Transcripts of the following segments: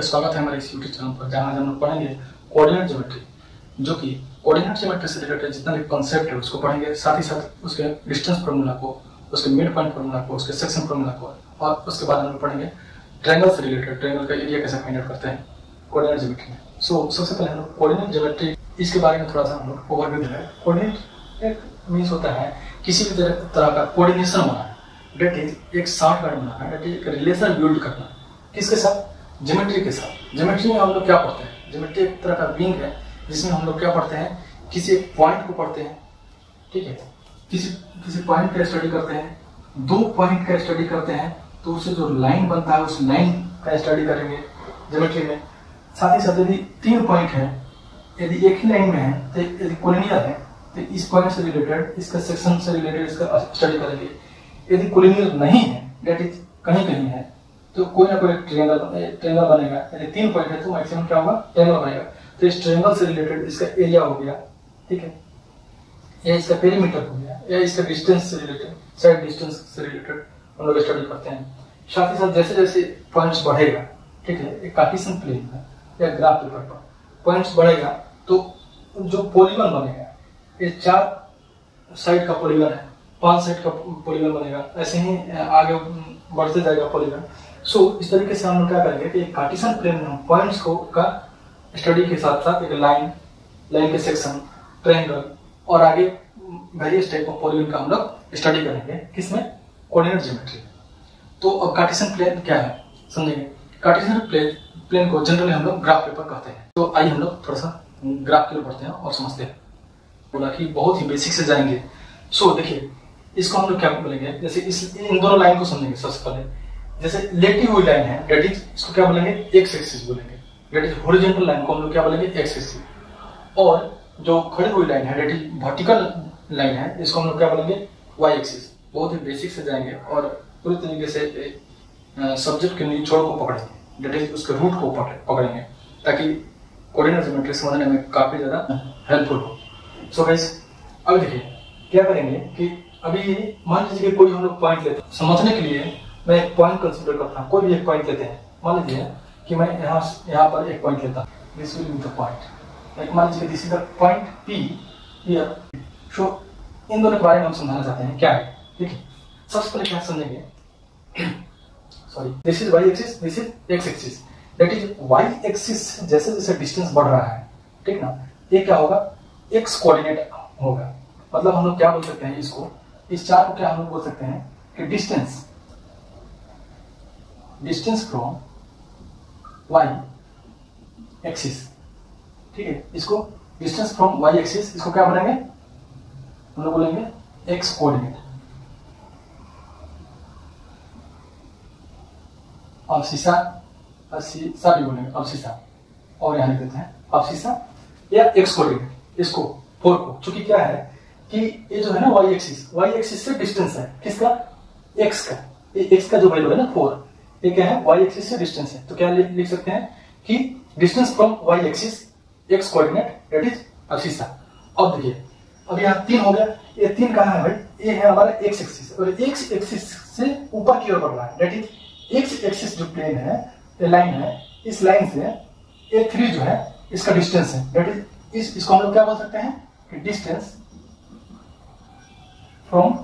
स्वागत है हमारे इस यूट्यूब चैनल पर, जहाँ हम लोग पढ़ेंगे कोऑर्डिनेट ज्योमेट्री, जो कि कोऑर्डिनेट ज्योमेट्री से रिलेटेड जितना भी कॉन्सेप्ट है उसको पढ़ेंगे, साथ ही साथ उसके डिस्टेंस फार्मूला को, उसके मिड पॉइंट फार्मूला को, उसके सेक्शन फार्मूला को, और उसके बाद हम लोग पढ़ेंगे ट्रायंगल से रिलेटेड, ट्रायंगल का एरिया कैसे फाइंड आउट करते हैं कोऑर्डिनेट ज्योमेट्री में। सबसे पहले हम लोग कोऑर्डिनेट ज्योमेट्री इसके बारे में थोड़ा सा हम लोग ओवरव्यू दे रहे हैं। कोऑर्डिनेट एक मीन्स होता है किसी भी तरह का कोऑर्डिनेशन बनाना, डेट इज एक शॉर्ट कट बनाना, डेट इज एक रिलेशन बिल्ड करना। किसके साथ? ज्योमेट्री के साथ। ज्योमेट्री में हम लोग क्या पढ़ते हैं? ज्योमेट्री एक तरह का विंग है जिसमें हम लोग क्या पढ़ते हैं, किसी एक पॉइंट को पढ़ते हैं, ठीक है, किसी पॉइंट का स्टडी करते हैं, दो पॉइंट का स्टडी करते हैं, तो उससे जो लाइन बनता है उस लाइन का स्टडी करेंगे ज्योमेट्री में। साथ ही साथ यदि तीन पॉइंट है, यदि एक ही लाइन में है, तो यदि कोलिनियर है तो इस पॉइंट से रिलेटेड, इसका सेक्शन से रिलेटेड इसका स्टडी करेंगे। यदि कोलिनियर नहीं है, डेट इज कहीं कहीं है, तो कोई ना कोई ट्रायंगल बनेगा। यदि तीन पॉइंट है तो मैक्सिमम क्या होगा? ट्रायंगल बनेगा। तो इस ट्रायंगल से रिलेटेड इसका एरिया हो गया, ठीक है, या इसका पेरीमीटर हो गया, या इसका डिस्टेंस से रिलेटेड, साइड डिस्टेंस से रिलेटेड हम लोग स्टडी करते हैं। साथ ही साथ जैसे जैसे पॉइंट्स बढ़ेगा, ठीक है, एक कार्टेशियन प्लेन में या ग्राफ पेपर पर पॉइंट्स बढ़ेगा तो जो पॉलीगन बनेगा, ये 4 साइड का पॉलीगन है, 5 साइड का पॉलीगन बनेगा, ऐसे ही आगे बढ़ते जाएगा पॉलीगन। इस तरीके से हम लोग क्या करेंगे कि एक कार्टेशियन प्लेन में हम पॉइंट्स को का स्टडी के साथ साथ एक लाइन के सेक्शन, ट्रायंगल और आगे वेरियस टाइप ऑफ पॉलीगन का हम लोग स्टडी करेंगे। किसमें? Coordinate geometry. तो अब कार्टेशियन प्लेन क्या है समझेंगे। कार्टेशियन प्लेन को जनरली हम लोग ग्राफ पेपर कहते हैं। तो आइए हम लोग थोड़ा सा ग्राफ की ओर बढ़ते हैं और समझते हैं। बोला कि बहुत ही बेसिक से जाएंगे। देखिए इसको हम लोग क्या बोलेंगे, जैसे इन दोनों लाइन को समझेंगे। सबसे पहले जैसे लेटी हुई लाइन है, डेट इज इसको क्या बोलेंगे? एक्स एक्सिस बोलेंगे। डेट इज हॉरिजॉन्टल लाइन को हम लोग क्या बोलेंगे? X axis. और जो खड़ी हुई लाइन है, डेट इज वर्टिकल लाइन है, इसको हम लोग क्या बोलेंगे? Y axis. बहुत ही बेसिक से जाएंगे और पूरी तरीके से सब्जेक्ट के निचोड़ को पकड़ेंगे, डेट इज उसके रूट को पकड़ेंगे, ताकि कोऑर्डिनेट ज्योमेट्री समझने में काफी ज्यादा हेल्पफुल हो। सो गाइस अब देखिए क्या करेंगे कि अभी मान लीजिए कोई हम लोग पॉइंट लेते हैं। समझने के लिए मैं एक पॉइंट कंसीडर करता हूँ। कोई भी एक पॉइंट लेते हैं। मान लीजिए कि मैं यहाँ पर एक पॉइंट लेता हूँ। This will be the point. मान लीजिए this is the point P here. इन दोनों के बारे में हम समझाना चाहते हैं क्या है, ठीक है। सबसे पहले क्या समझेंगे, sorry, this is y axis, this is x axis. That is y axis जैसे जैसे डिस्टेंस बढ़ रहा है, ठीक ना, ये क्या होगा? एक्स कोऑर्डिनेट होगा। मतलब हम लोग क्या बोल सकते हैं इसको, इस चार्ट को क्या हम लोग बोल सकते हैं कि डिस्टेंस फ्रॉम वाई एक्सिस, ठीक है। इसको डिस्टेंस फ्रॉम वाई एक्सिस, इसको क्या बोलेंगे? हम लोग बोलेंगे एक्स कोऑर्डिनेट। अब्सिसा भी बोलेंगे, अब्सिसा। और यहां लिख देते हैं अब्सिसा या एक्स कोऑर्डिनेट। इसको 4 को, चूंकि क्या है कि ये जो है ना वाई एक्सिस से डिस्टेंस है। किसका? एक्स का। एक्स का जो वैल्यू है ना 4, ये क्या है? वाई एक्सिस से डिस्टेंस है। तो क्या लिख सकते हैं कि distance from y axis x coordinate, that is abscissa. अब देखिए अब यहाँ 3 हो गया। ये 3 कहाँ है भाई? ये है हमारा एक्स एक्सिस, और एक्स एक्सिस से ऊपर की ओर बढ़ रहा है। दैट इज एक्स एक्सिस जो प्लेन है, ये लाइन है, इस लाइन से ये 3 जो है इसका डिस्टेंस है। दैट इज इसको हम लोग क्या बोल सकते हैं कि डिस्टेंस फ्रॉम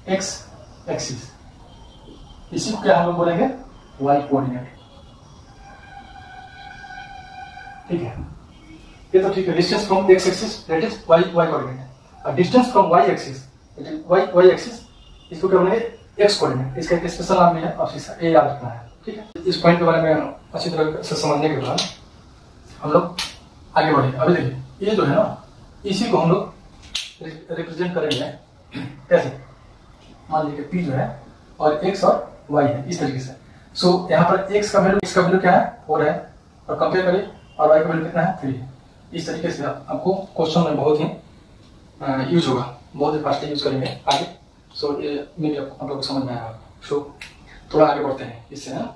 एक्स एक्सिस। इसी को क्या हम लोग बोलेंगे? वाई कोऑर्डिनेट, ठीक है। ये तो ठीक है। Distance from x axis that is y coordinate. और distance from y axis that is y axis, इसको क्या बोलेंगे? X coordinate. इसका एक स्पेशल नाम भी है अब्सिसा, ये याद रखना है, ठीक है। इस पॉइंट के बारे में अच्छी तरह से समझने के बाद हम लोग आगे बढ़ेंगे। अभी देखिए ये जो है ना, इसी को हम लोग रिप्रेजेंट करेंगे कैसे? मान लीजिए पी जो है और एक्स और वाई है, इस तरीके से। यहाँ पर एक्स का वैल्यू क्या है? 4 है, और कंपेयर करिए, और वाई का वैल्यू कितना है? 3 है। इस तरीके से आपको क्वेश्चन में बहुत ही यूज होगा, बहुत ही फास्टली यूज करेंगे आगे। ये मेरी आप लोगों को समझ में आया। थोड़ा आगे बढ़ते हैं इससे ना।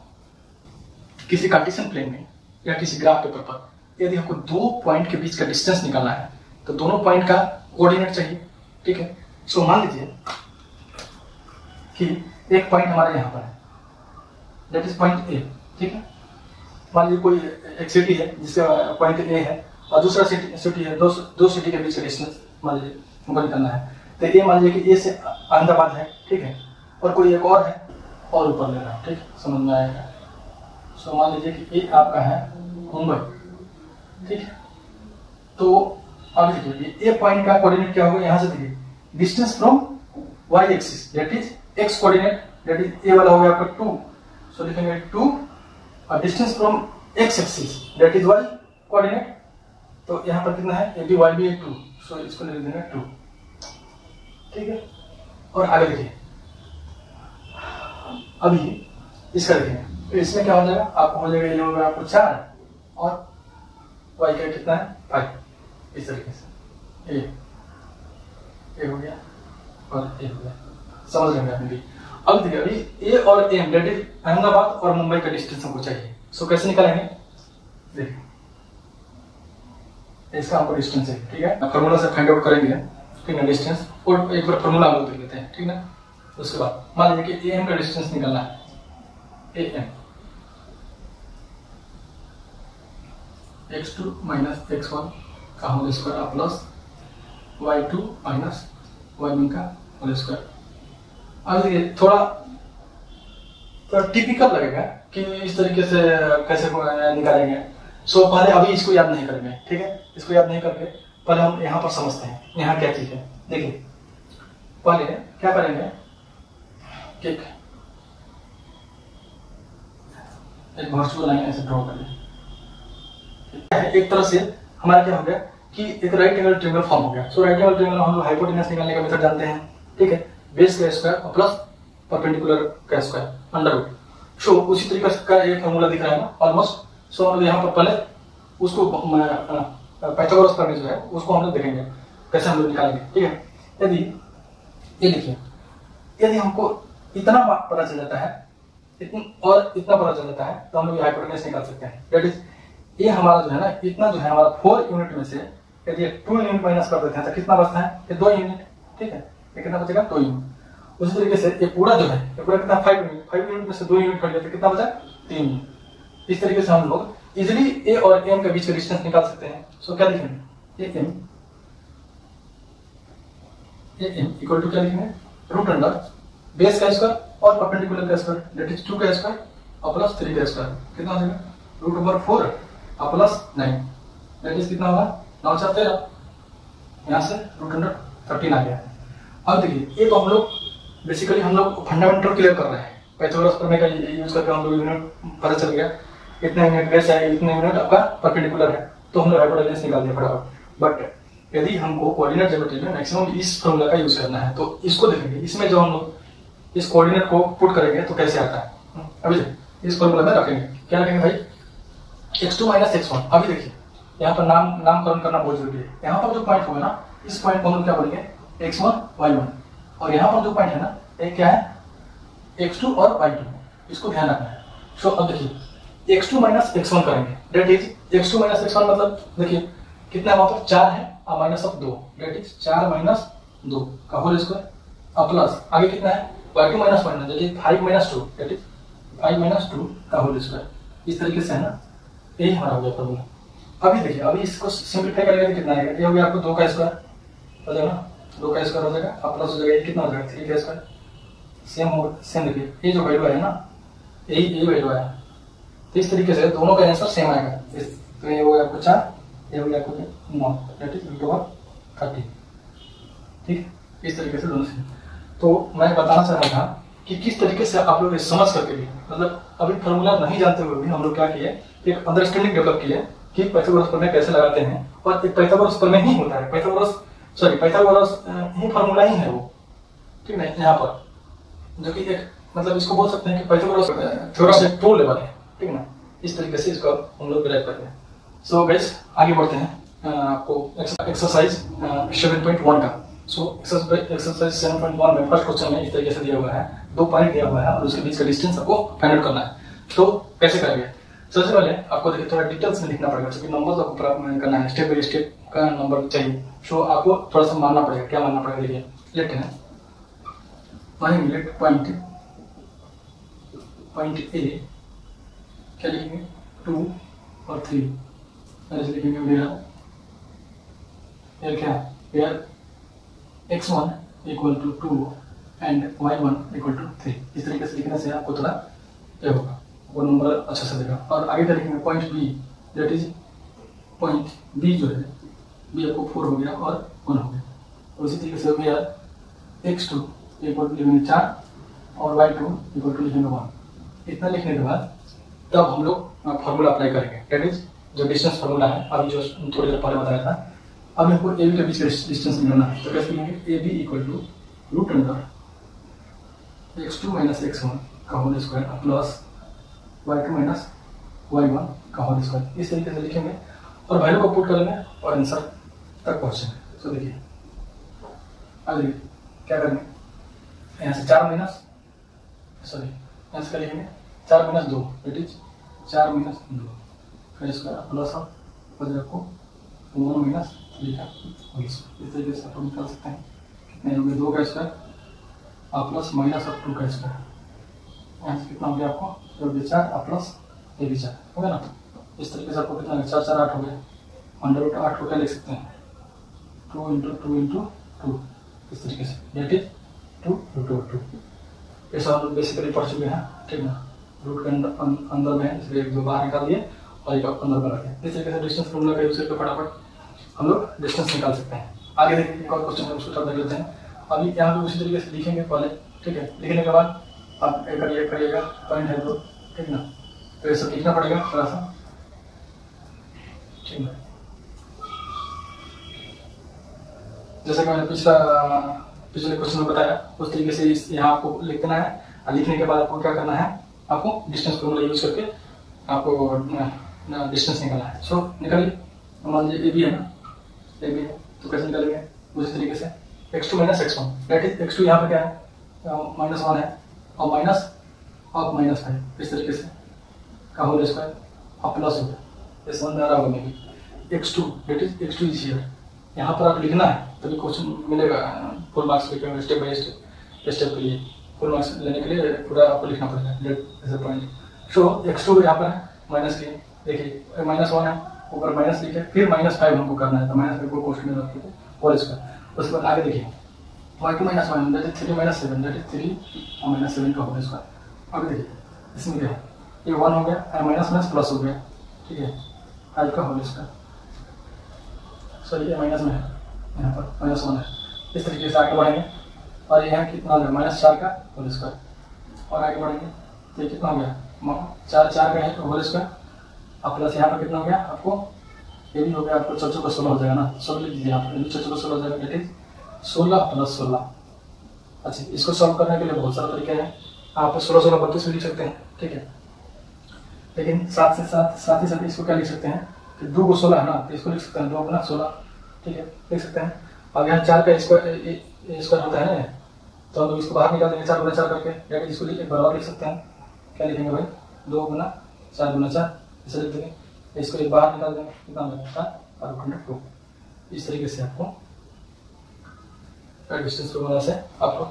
किसी कार्टेशियन प्लेन में या किसी ग्राफ पेपर पर यदि हमको 2 पॉइंट के बीच का डिस्टेंस निकालना है, तो दोनों पॉइंट का कोऑर्डिनेट चाहिए, ठीक है। मान लीजिए कि एक पॉइंट हमारे यहाँ पर है, दैट इज पॉइंट ए, ठीक है। मान लीजिए कोई एक सिटी है जिसका पॉइंट ए है और दूसरा सिटी है, दो सिटी के बीच का डिस्टेंस मान लीजिए हमको निकालना है। तो ये मान लीजिए कि ए से अहमदाबाद है, ठीक है, और कोई एक और है और ऊपर ले रहा है, ठीक, समझ में आएगा। सो मान लीजिए कि ए आपका है मुंबई, ठीक है। तो अब देखिए ए पॉइंट का कोऑर्डिनेट क्या होगा, यहाँ से देखिए distance from y axis that is x coordinate, that is A वाला हो गया आपका 2, सो लिखेंगे 2, और distance from x axis that is y coordinate, तो यहाँ पर कितना है, ए बी वाई बी है 2, सो इसको लिख देंगे 2, ठीक है। और आगे देखिए अभी इसका देखेंगे, तो इसमें क्या हो जाएगा, आपको हो जाएगा, ये होगा आपको 4 और वाई का कितना है 5, इस तरीके से ए हो गया और ए हो गया, समझ रहे हैं आप भी। अब देखिए अभी ए और एम दैट इज अहमदाबाद और मुंबई का डिस्टेंस हमको चाहिए, सो कैसे निकालेंगे, देखिए इसका हमको डिस्टेंस है, ठीक है, फॉर्मूला से फाइंड आउट करेंगे, ठीक है, डिस्टेंस, और एक बार फॉर्मूला हम लोग देख लेते हैं, ठीक है। उसके बाद मान लीजिए कि ए एम का डिस्टेंस निकालना है, A M x2 minus x1 का whole square plus y2 minus y1 का होल स्क्वायर। अब देखिए थोड़ा टिपिकल लगेगा कि इस तरीके से कैसे निकालेंगे, सो पहले अभी इसको याद नहीं करेंगे, ठीक है, इसको याद नहीं करके पहले हम यहाँ पर समझते हैं यहाँ क्या चीज है। देखिए पहले क्या करेंगे कि एक वर्चुअल लाइन ऐसे ड्रॉ करें, एक तरह से हमारा क्या हो गया कि एक राइट एंगल ट्रायंगल फॉर्म हो गया। सो राइट एंगल ट्रायंगल हम लोग हाइपोटेनस निकालने का मेथड जानते हैं, ठीक है, बेस का स्क्वायर और प्लस परपेंडिकुलर का स्क्वायर अंडर रूट। सो उसी तरीके का एक फॉर्मूला दिख रहा है ना ऑलमोस्ट। सो हम लोग यहाँ पर पहले उसको पाइथागोरस प्रमेय जो है उसको हम लोग देखेंगे कैसे हम लोग निकालेंगे, ठीक है। यदि ये देखिए, यदि हमको इतना पता चल जाता है और इतना पता चल जाता है तो हम लोग हाइपोटेनस निकाल सकते हैं। दैट इज ये हमारा जो है ना इतना जो है हमारा 4 यूनिट में से यदि 2 यूनिट माइनस कर देते हैं तो कितना बचता है, ये 2 यूनिट, ठीक है, ये कितना बचेगा 2 यूनिट। उसी तरीके से ये पूरा जो है ये पूरा कितना 5 यूनिट में से 2 यूनिट कट गया तो कितना बचा 3 यूनिट। इस तरीके से हम लोग इजिली ए और एम के बीच का डिस्टेंस निकाल सकते हैं। सो क्या लिखेंगे, ए एम इक्वल टू क्या लिखेंगे, रूट अंडर बेस का स्क्वायर और परपेंडिकुलर का स्क्वायर दैट इज 2 का स्क्वायर और प्लस 3 का स्क्वायर, कितना हो जाएगा रूट ओवर 4 और प्लस 9 दैट इज कितना होगा 9 4 13, यहाँ से रूट अंडर 13 आ गया। अब देखिए ये तो हम लोग बेसिकली हम लोग फंडामेंटल क्लियर कर रहे हैं, पाइथागोरस प्रमेय का यूज करके हम लोग यूनिट पता चल गया, इतना यूनिट बेस है, इतना यूनिट आपका परपेंडिकुलर है, तो हम लोग हाइपोटेनस निकाल दिया फटाफट। बट यदि हमको कोऑर्डिनेट ज्योमेट्री में मैक्सिमम इस फॉर्मूला का यूज करना है तो इसको देखेंगे, इसमें जो हम लोग इस कोऑर्डिनेट को पुट करेंगे तो कैसे आता है। अभी इस फॉर्मूला में रखेंगे, क्या रखेंगे भाई x2 माइनस x1। अभी देखिए यहाँ पर नामकरण करना बहुत जरूरी है। यहाँ पर जो पॉइंट होगा ना इस पॉइंट को हम लोग क्या बोलेंगे x1 y1, और यहाँ पर जो पॉइंट है ना एक क्या है x2 और y2, इसको ध्यान रखना है। सो अब देखिए x2 माइनस x1 करेंगे, that is x2 minus x1 मतलब देखिए कितना वहां पर 4 है और minus of 2 that is 4 minus 2 का होल स्क्वायर और प्लस आगे कितना है y2 minus 1 that is 5 minus 2 that is 5 minus 2 का होल स्क्वायर। इस तरीके से है ना, यही हमारा हो गया फॉर्मूला। अभी देखिए अभी इसको सिंपलीफाई करेंगे तो कितना आएगा, ये हो गया आपको 2 का स्क्वायर हो जाएगा ना, 2 का स्क्वायर हो जाएगा और प्लस हो जाएगा ये कितना हो जाएगा 3 का स्क्वायर। सेम देखिए ये जो वैल्यू है ना यही वैल्यू आया, तो इस तरीके से दोनों का आंसर सेम आएगा। तो ये हो गया आपको 4, ये हो गया आपको 9 दैट इज रूट ओवर 30, ठीक है, इस तरीके से दोनों सेम। तो मैं बताना चाह रहा था कि किस तरीके से आप लोग समझ करके भी मतलब अभी फॉर्मूला नहीं जानते हुए भी हम लोग क्या किए एक अंडरस्टैंडिंग डेवलप किए कि पाइथागोरस प्रमेय कैसे लगाते हैं, और एक पाइथागोरस प्रमेय ही होता है, पाइथागोरस ही फॉर्मूला ही है वो, ठीक है, यहाँ पर जो कि एक मतलब इसको बोल सकते हैं कि पाइथागोरस थ्योरम से 2 लेवल है, ठीक है ना। इस तरीके से इसको हम लोग डिराइव करते हैं। सो गाइस आगे बढ़ते हैं आपको एक्सरसाइज 7.1 का। सो एक्सरसाइज 7.1 में फर्स्ट क्वेश्चन में इस तरीके से दिया हुआ है, 2 पॉइंट दिया हुआ है और उसके बीच का डिस्टेंस आपको फाइंड आउट करना है। तो कैसे करेंगे, सबसे पहले आपको देखिए थोड़ा डिटेल्स में लिखना पड़ेगा क्योंकि नंबर आपको प्राप्त करना है, स्टेप बाय स्टेप का नंबर चाहिए। सो आपको थोड़ा सा मानना पड़ेगा, क्या मानना पड़ेगा देखिए लेट है मानेंगे लेट पॉइंट पॉइंट ए क्या लिखेंगे 2 और 3, ऐसे लिखेंगे वेयर क्या where x1 equal to 2 and y1 equal to 3। इस तरीके से लिखने से आपको थोड़ा ये होगा, वो नंबर अच्छा से देगा। और आगे क्या लिखेंगे point B, that is point B जो है बी आपको 4 हो गया और 1 हो गया। और उसी तरीके से वेयर x2 इक्वल टू लिखेंगे 4 और y2 इक्वल टू लिखेंगे 1। इतना लिखने के बाद तब हम लोग फार्मूला अप्लाई करेंगे, दैट इज जो डिस्टेंस फार्मूला है अभी जो थोड़ी देर पहले बताया था। अब हमको ए बी के बीच का डिस्टेंस निकालना है, तो कैसे लिखेंगे A B equal to root under x2 minus x1 का whole square plus y2 minus y1 का होल स्क्वायर। इस तरीके से लिखेंगे और वैल्यू को पुट करेंगे और आंसर तक पहुंचेंगे। तो देखिए अब देखिए क्या करेंगे, यहाँ से 4 माइनस सॉरी यहाँ से क्या लिखेंगे 4 माइनस 2, दैट इज 4 माइनस 2 का स्क्वायर प्लस को 1 माइनस 3 का होल स्क्वायर। इस तरीके से आप निकाल सकते हैं कितने हो गए 2 का स्क्वायर प्लस माइनस 2 का स्क्वायर। यहाँ से कितना हो गया आपको 4 प्लस ये भी 4 हो गया ना। इस तरीके से आपको कितना 4 4 8 हो गया, अंडर रूट 8 को क्या लिख सकते हैं 2 इंटू 2 इंटू 2, इस तरीके से दैट इज 2 रूट 2। ऐसा हम लोग बेसिकली पढ़ चुके हैं, ठीक ना। रूट के अंदर में है इसलिए एक दो बाहर निकाल दिए और एक अंदर में रख दिया। इस तरीके से डिस्टेंस फॉर्मूला का यूज करके फटाफट हम लोग डिस्टेंस निकाल सकते हैं। आगे देखिए एक और क्वेश्चन है उसको थोड़ा देख लेते हैं। अभी यहाँ पे उसी तरीके से लिखेंगे पहले, ठीक है। लिखने के बाद आप करिएगा पॉइंट है तो, ठीक ना। तो ये सब लिखना पड़ेगा थोड़ा सा, ठीक है। जैसे कि मैंने पिछले क्वेश्चन में बताया उस तरीके से यहाँ आपको लिखना है और लिखने के बाद आपको क्या करना है, आपको डिस्टेंस फॉर्मूला यूज करके आपको डिस्टेंस निकालना है। सो निकालिए, मान लीजिए ए बी है ना, ए बी है तो कैसे निकालेंगे उसी तरीके से x2 minus x1, that is x2 यहाँ पे क्या है -1 है और माइनस ऑफ -5, इस तरीके से का होल स्क्वायर और प्लस हो गया इस वन में आ रहा होगा may be x2, that is x2 is here. यहाँ पर आप लिखना है तभी क्वेश्चन मिलेगा, फुल मार्क्स लिखेंगे स्टेप बाय स्टेप के लिए। फुल मार्क्स लेने के लिए पूरा आपको लिखना पड़ेगा ऐसे पॉइंट। सो x2 यहाँ पर है माइनस के, देखिए -1 है ऊपर माइनस लिखे, फिर -5 हमको करना है तो -5 को क्वेश्चन में रख दीजिए होल स्क्वायर। उसके बाद आगे देखिए y2 minus 1 that is 3 minus 7 that is 3 और -7 का होल स्क्वायर। अब देखिए इसमें क्या है, ये 1 हो गया माइनस माइनस प्लस हो गया, ठीक है 5 का होल स्क्वायर। सॉरी ये माइनस में है, यहाँ पर -1 है। इस तरीके से आगे बढ़ेंगे और यहाँ कितना हो गया -4 का होल स्क्वायर। और आगे बढ़ेंगे तो ये कितना हो गया 4 का है होल स्क्वायर और प्लस यहाँ पर कितना हो गया आपको, ये भी हो गया आपको 4 का 16 हो जाएगा ना। 16 लिख दीजिए यहाँ पर 4 का 16 हो जाएगा, दैट इज 16 प्लस 16। अच्छा इसको सॉल्व करने के लिए बहुत सारे तरीके हैं, आप 16 16 32 भी लिख सकते हैं, ठीक है। लेकिन साथ ही साथ इसको क्या लिख सकते हैं कि 2 को 16 है ना तो इसको लिख सकते हैं 2 गुना 16, ठीक है लिख सकते हैं। अब यहाँ 4 का स्क्वायर होता है ना तो हम लोग इसको बाहर निकाल देंगे 4 गुना 4 करके, या इसको एक बार और लिख सकते हैं। क्या लिखेंगे भाई 2 गुना 4 गुना 4 इसे लिख देंगे, इसको एक बाहर निकाल देंगे कितना होगा 4 और 2। इस तरीके से आपको डिस्टेंस फॉर्मूला से आपको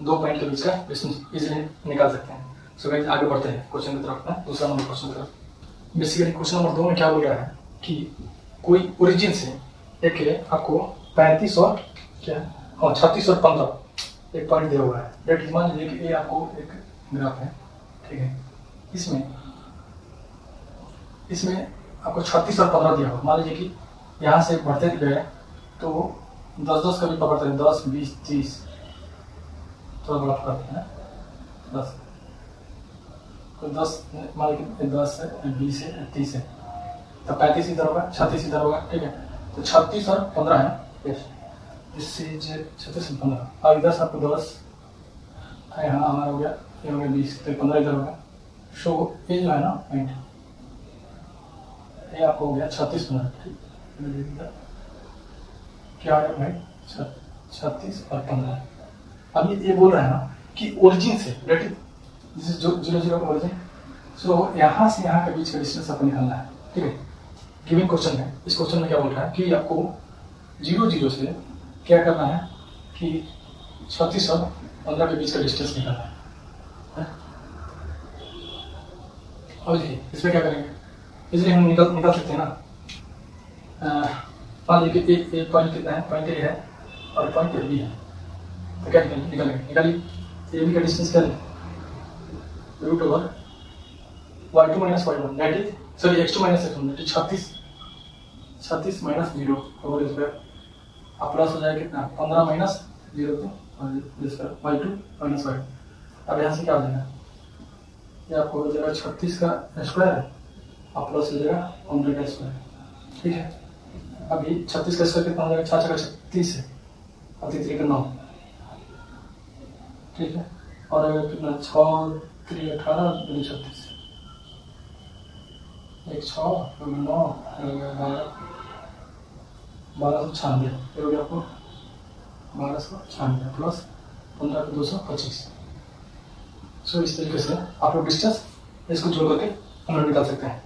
2 पॉइंट के बीच का डिस्टेंस इजीली निकाल सकते हैं। सो गाइस आगे बढ़ते हैं क्वेश्चन की तरफ ना, दूसरा नंबर क्वेश्चन की तरफ। बेसिकली क्वेश्चन नंबर 2 में क्या बोल रहा है कि कोई ओरिजिन से एक आपको 35 और क्या और 36 और 15 एक पॉइंट दिया हुआ है। दैट इज मान लीजिए कि ये आपको एक ग्राफ है, ठीक है। इसमें आपको 36 और 15 दिया हुआ। मान लीजिए कि यहाँ से बढ़ते गए तो 10-10 का भी पकड़ते हैं, 10 20 30 थोड़ा बड़ा पकड़ते हैं 10 तो 10 मान लीजिए 10 है 20 है 30 है तो 35 इधर होगा 36 इधर होगा, ठीक है। तो 36 और 15 है, इससे 36 और 15 और इधर से आपको 10 है, हाँ हमारा हो गया ये हो गया 20 तो 15 इधर होगा। सो ये जो है ना पॉइंट ये आपको हो गया 36 15, क्या है भाई 36 और 15। अब ये बोल रहा है ना कि origin say that is this is 0 0 का ओरिजिन। सो यहाँ से यहाँ के बीच का डिस्टेंस आपको निकालना है, ठीक है। गिवन क्वेश्चन है, इस क्वेश्चन में क्या बोल रहा है कि आपको 0 0 से क्या करना है कि 36 और 15 के बीच का डिस्टेंस निकालना है। अब देखिए इसमें क्या करेंगे, इसलिए हम निकाल सकते हैं ना। मान लीजिए कि एक पॉइंट कितना है, पॉइंट ए है और पॉइंट बी है, तो क्या निकालिए ए बी का डिस्टेंस क्या है, root over y2 minus y1 that is sorry x2 minus x1 that is 36 minus 0 over square. अब प्लस हो जाएगा कितना 15 माइनस 0 तो स्क्वायर y2 माइनस y। अब यहाँ से क्या हो जाएगा, ये आपको हो जाएगा 36 का स्क्वायर और प्लस हो जाएगा 100 का स्क्वायर, ठीक है। अभी 36 का स्क्वायर कितना हो जाएगा, 6 6 36 है और 3 3 का 9, ठीक है। और अगर कितना 6 3 18 2 36 एक 6 9 1296 हो गया आपको 1296 प्लस 15 को 225। सो इस तरीके से आप लोग डिस्टेंस इसको जोड़ करके हम लोग निकाल सकते हैं।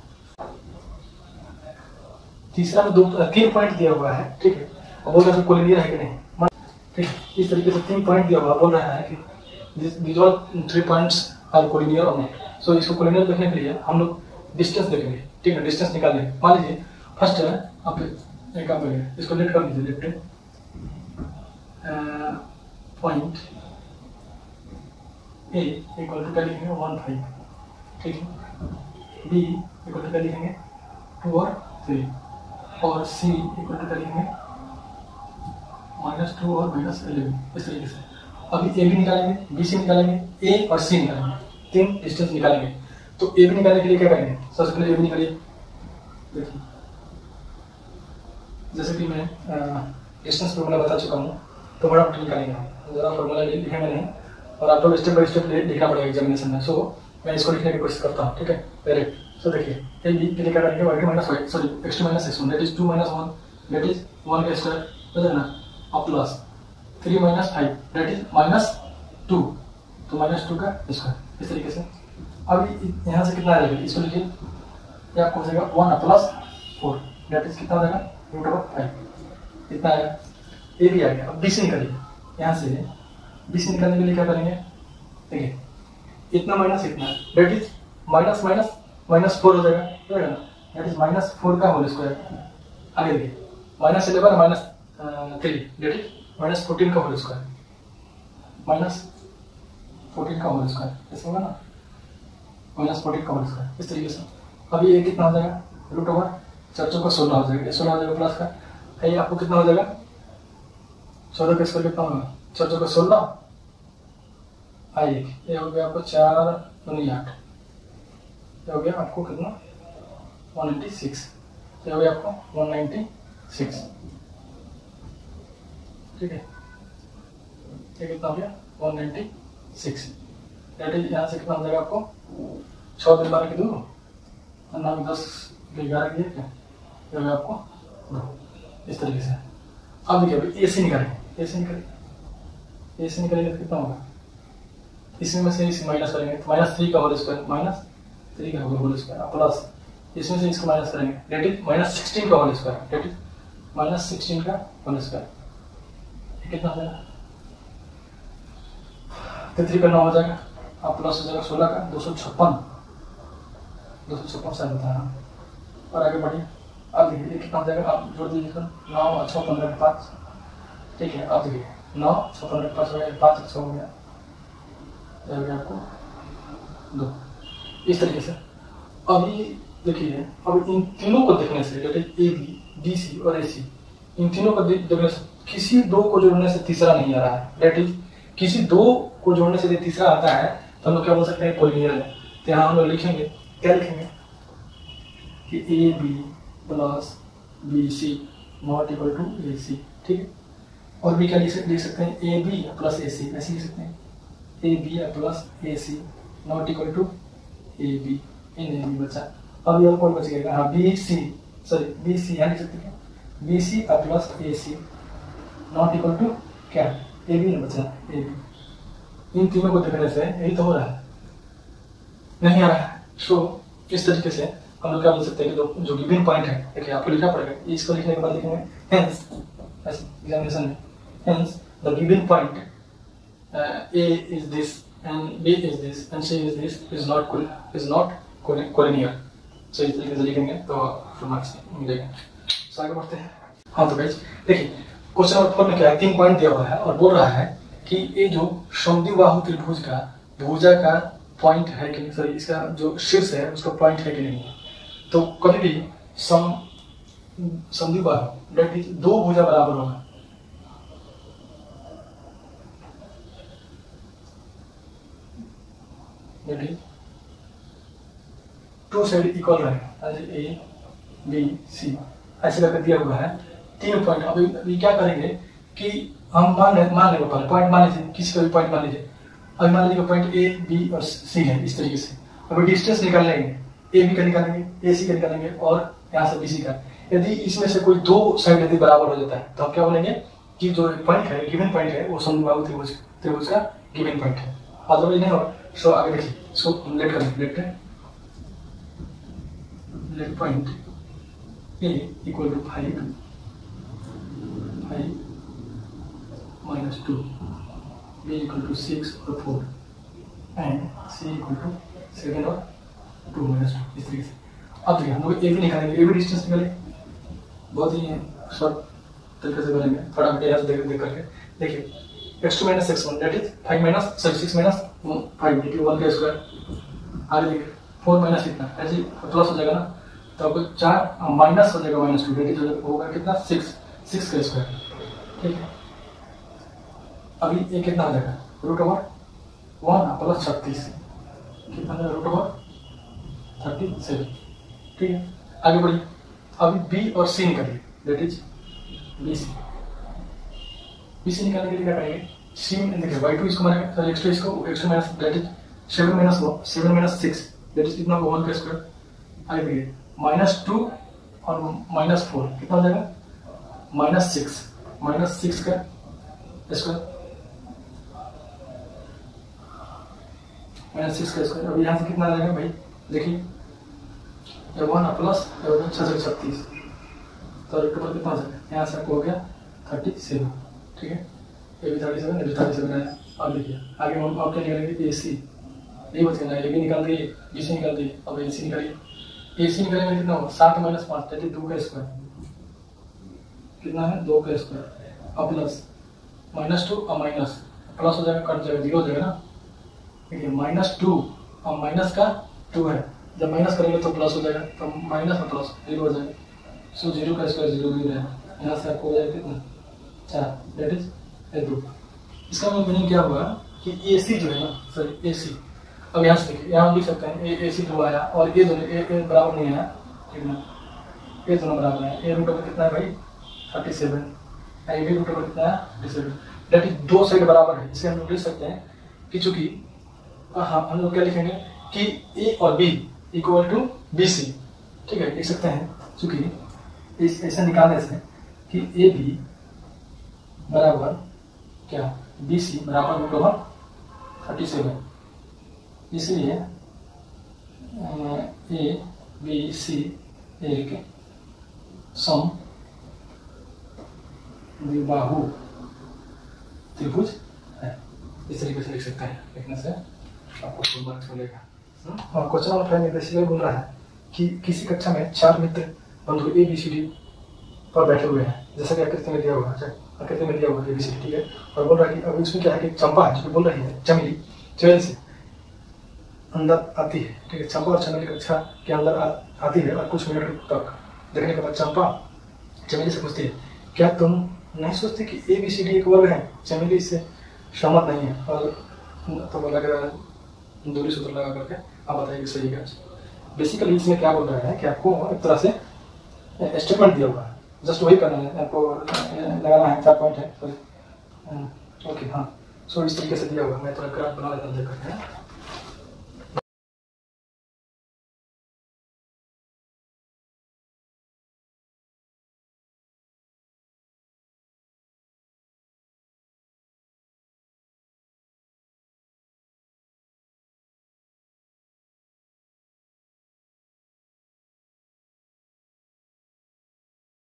तीसरा में 3 पॉइंट दिया हुआ है, ठीक है, और बोल रहा है कोलिनियर है कि नहीं, ठीक है। इस तरीके से 3 पॉइंट दिया हुआ बोल रहा है कि these all 3 points are collinear or not। सो इसको कोलिनियर देखने के लिए हम लोग डिस्टेंस देखेंगे, ठीक है, डिस्टेंस निकालेंगे। मान लीजिए फर्स्ट है आप एक काम करेंगे, इसको लेट कर लीजिए, left point A equal to क्या लिखेंगे 1 5, ठीक है। बी इक्वल टू क्या लिखेंगे 2 और 3 और सी इक्वल टू क्या लिखेंगे -2 और -11। इस तरीके से अभी ए बी निकालेंगे, बी सी निकालेंगे, ए और सी निकालेंगे, 3 डिस्टेंस निकालेंगे। तो ए बी निकालने के लिए क्या करेंगे, सबसे पहले ए बी निकालिए। देखिए जैसे कि मैं डिस्टेंस फॉर्मूला बता चुका हूँ, तो बड़ा निकालेंगे, ज़्यादा फॉर्मूला लिखेंगे नहीं और आप लोग स्टेप बाय स्टेप लिखना पड़ेगा एग्जामिनेशन में। सो मैं इसको लिखने की कोशिश करता हूँ, ठीक है। पहले सो देखिए ए बी के लिए क्या करेंगे, y2 minus y sorry x2 minus x1 that is 2 minus 1 that is 1 का स्क्वायर हो जाएगा ना, और प्लस 3 माइनस 5 दैट इज -2 तो -2 का स्क्वायर। इस तरीके से अभी यहाँ से कितना आ जाएगा, इसको लिखिए, ये आपको हो जाएगा 1 प्लस 4 दैट इज कितना हो जाएगा √5 कितना आएगा, ए भी आ गया। अब बी से निकालिए, यहाँ से बी से निकालने के लिए क्या करेंगे, देखिए इतना माइनस इतना दैट इज -4 हो जाएगा ना, दैट इज -4 का होल स्क्वायर। आगे देखिए -11 -3 दैट इज -14 का होल स्क्वायर, -14 का होल स्क्वायर ऐसा होगा ना, -14 का होल स्क्वायर। इस तरीके से अभी ये कितना हो जाएगा √4 4 का 16 हो जाएगा, 16 हो जाएगा प्लस का, ये आपको कितना हो जाएगा 14 का स्क्वायर कितना होगा 4 का 16 ये हो गया आपको 4 दूनी 8, ये हो गया आपको कितना 196, ये हो गया आपको 196, ठीक है। ये कितना हो गया 196 दैट इज यहाँ से कितना हो जाएगा आपको 6 दिन 12 की 2 और 9 10 11 की 1, ये हो गया आपको 2। इस तरीके से अब देखिए अभी ए से निकालेंगे, ए से निकालेंगे तो कितना होगा, इसमें में से इसे माइनस करेंगे तो -3 का होल स्क्वायर -3 का होल स्क्वायर प्लस इसमें से इसको माइनस करेंगे दैट इज -16 का होल स्क्वायर दैट इज -16 का होल स्क्वायर। कितना हो जाएगा 3 का 9 हो जाएगा, अब प्लस हो जाएगा 16 का 256 शायद होता है। और आगे बढ़िए, अब देखिए कितना हो जाएगा, आप जोड़ दीजिए 9 और 6 15 के 5, ठीक है। अब देखिए 9 6 15 के 5 हो गया, 5 6 हो गया, हो गया आपको 2। इस तरीके से अभी देखिए, अब इन तीनों को देखने से ए बी बी सी और ए सी, इन तीनों को देखने से किसी 2 को जोड़ने से तीसरा नहीं आ रहा है, दैट इज किसी 2 को जोड़ने से तीसरा आता है तो हम लोग क्या बोल सकते हैं कोलिनियर है। तो यहाँ हम लोग लिखेंगे, क्या लिखेंगे कि A B plus b c not equal to a c, ठीक है। और भी क्या लिख सकते हैं ए बी प्लस ए सी, ऐसे लिख सकते हैं A B plus A C not equal to A B, इन बचा। अब यह कौन बच गया, हाँ B C sorry B C यहाँ लिख सकते हैं B C plus A C not equal to क्या ए बी बचा ए बी। इन तीनों को देखने से यही तो हो रहा है, नहीं आ रहा है। सो इस तरीके से हम लोग क्या बोल सकते हैं कि जो गिवन पॉइंट है, देखिए आपको लिखना पड़ेगा, इसको लिखने के बाद लिखेंगे हेंस एग्जामिनेशन में, hence the given point A is this and B is this and C is this is not collinear. तो इस तरीके से लिखेंगे तो फुल मार्क्स मिलेगा। तो आगे बढ़ते हैं। हाँ तो गाइस देखिए क्वेश्चन नंबर 4 में क्या है, 3 पॉइंट दिया हुआ है और बोल रहा है कि ये जो समद्विबाहु त्रिभुज का भुजा का पॉइंट है कि नहीं, सॉरी इसका जो शीर्ष है उसका पॉइंट है कि नहीं। तो कभी भी समद्विबाहु दैट इज दो भुजा बराबर होगा, that is two side equal रहेगा, ए बी सी ऐसे करके दिया हुआ है 3 पॉइंट। अभी क्या करेंगे कि हम मान लेंगे पहले पॉइंट मान लीजिए, किसी का भी पॉइंट मान लीजिए। अभी मान लीजिए पॉइंट ए बी और सी है इस तरीके से। अभी डिस्टेंस निकाल लेंगे, ए बी का निकालेंगे, ए सी का निकालेंगे और यहाँ से बी सी का। यदि इसमें से कोई दो साइड यदि बराबर हो जाता है तो हम क्या बोलेंगे कि जो पॉइंट है गिवन पॉइंट है वो समद्विबाहु त्रिभुज का गिवन पॉइंट है। अदरवाइज नहीं होगा। सो आगे देखिए, सो लेट करें, let point A equal to 5 -2, b equal to 6 और 4 एंड c इक्वल टू 7 और 2 -2 इस तरीके से। अब देखिए हम लोग ए भी निकालेंगे, ए भी डिस्टेंस निकालेंगे, बहुत ही शॉर्ट तरीके से करेंगे, फटाफट यहाँ से देख करके। देखिए x2 - x1 that is 6 - 5 that is 1 का स्क्वायर। आगे देखिए 4 माइनस इतना ऐसे प्लस हो जाएगा ना, तो आपको 4 माइनस हो जाएगा -2 दैट इज होगा कितना 6 का स्क्वायर। ठीक है, अभी ये कितना हो जाएगा √1 प्लस 36 कितना हो जाएगा √37। ठीक है, आगे बढ़िए। अभी बी और सी निकालिए दैट इज बी सी निकालने के लिए क्या करेंगे, सी देखिए y2 इसको मानेंगे, सॉरी x2 इसको, x2 minus that is 7 - 6 that is कितना 1 का स्क्वायर। आगे देखिए -2 और -4 कितना हो जाएगा -6 का स्क्वायर, -6 का स्क्वायर। अब यहाँ से कितना आ जाएगा भाई, देखिए 1 प्लस 636 तो टोटल कितना हो जाएगा, यहाँ से आपको हो गया 37। ठीक है, ये भी 37 ये भी 37 आया। अब देखिए आगे हम आप क्या निकालेंगे, ए सी नहीं बच गया, ए भी निकाल दिए, बी सी निकाल दिए, अब ए सी निकालिए। ए सी निकालेंगे कितना होगा 7 - 5 दैट इज 2 का स्क्वायर, कितना है 2 का स्क्वायर। अब प्लस -2 और माइनस प्लस हो जाएगा, कट जाएगा 0 हो जाएगा ना। देखिए -2 और माइनस का 2 है, जब माइनस करेंगे तो प्लस हो जाएगा, तो माइनस और प्लस 0 हो जाएगा। सो 0 का स्क्वायर 0 भी रहेगा, यहाँ से आपको हो जाएगा कितना 4 दैट इज 2। इसका मीनिंग क्या हुआ कि ए सी जो है ना, सॉरी ए सी, अब यहाँ से देखिए यहाँ हम लिख सकते हैं ए सी 2 आया और ये दोनों ए बराबर नहीं आया, ठीक है ना, ये दोनों बराबर है। ए रूट कितना है भाई 37, ए बी रूट कितना है 37 दैट इज 2 साइड बराबर है। इसे हम लोग लिख सकते हैं कि चूंकि हाँ हम लोग क्या लिखेंगे कि ए और B equal to B C. ठीक है, लिख सकते हैं चूंकि ऐसा निकालने से कि ए बी बराबर क्या बी सी बराबर √37, इसलिए ए बी सी एक समद्विबाहु त्रिभुज है। इस तरीके से लिख सकते हैं, लिखने से आपको फुल मार्क्स मिलेगा। और क्वेश्चन नंबर 5 में बेसिकली बोल रहा है कि किसी कक्षा में 4 मित्र बंधु ए बी सी डी पर बैठे हुए हैं, जैसा कि आकृति में दिया हुआ है, आकृति में दिया हुआ है ए बी सी डी। ठीक है, और बोल रहा है कि अब इसमें क्या है कि चंपा है जो बोल रही है चमेली से अंदर आती है। ठीक है, चंपा और चमेली कक्षा के अंदर आती है और कुछ मिनट तक देखने के बाद चंपा चमेली से पूछती है, क्या तुम नहीं सोचते कि ए बी सी डी एक वर्ग है? चमेली इससे सहमत नहीं है और तो बोला कि दूरी सूत्र लगा करके आप बताइए कि सही है। बेसिकली इसमें क्या बोल रहा है कि आपको एक तरह से स्टेटमेंट दिया हुआ है, जस्ट वही करना है, आपको लगाना है 4 पॉइंट है, सॉरी ओके हाँ। सो इस तरीके से दिया हुआ है, मैं थोड़ा ग्राफ बना लेता हूँ देख करके।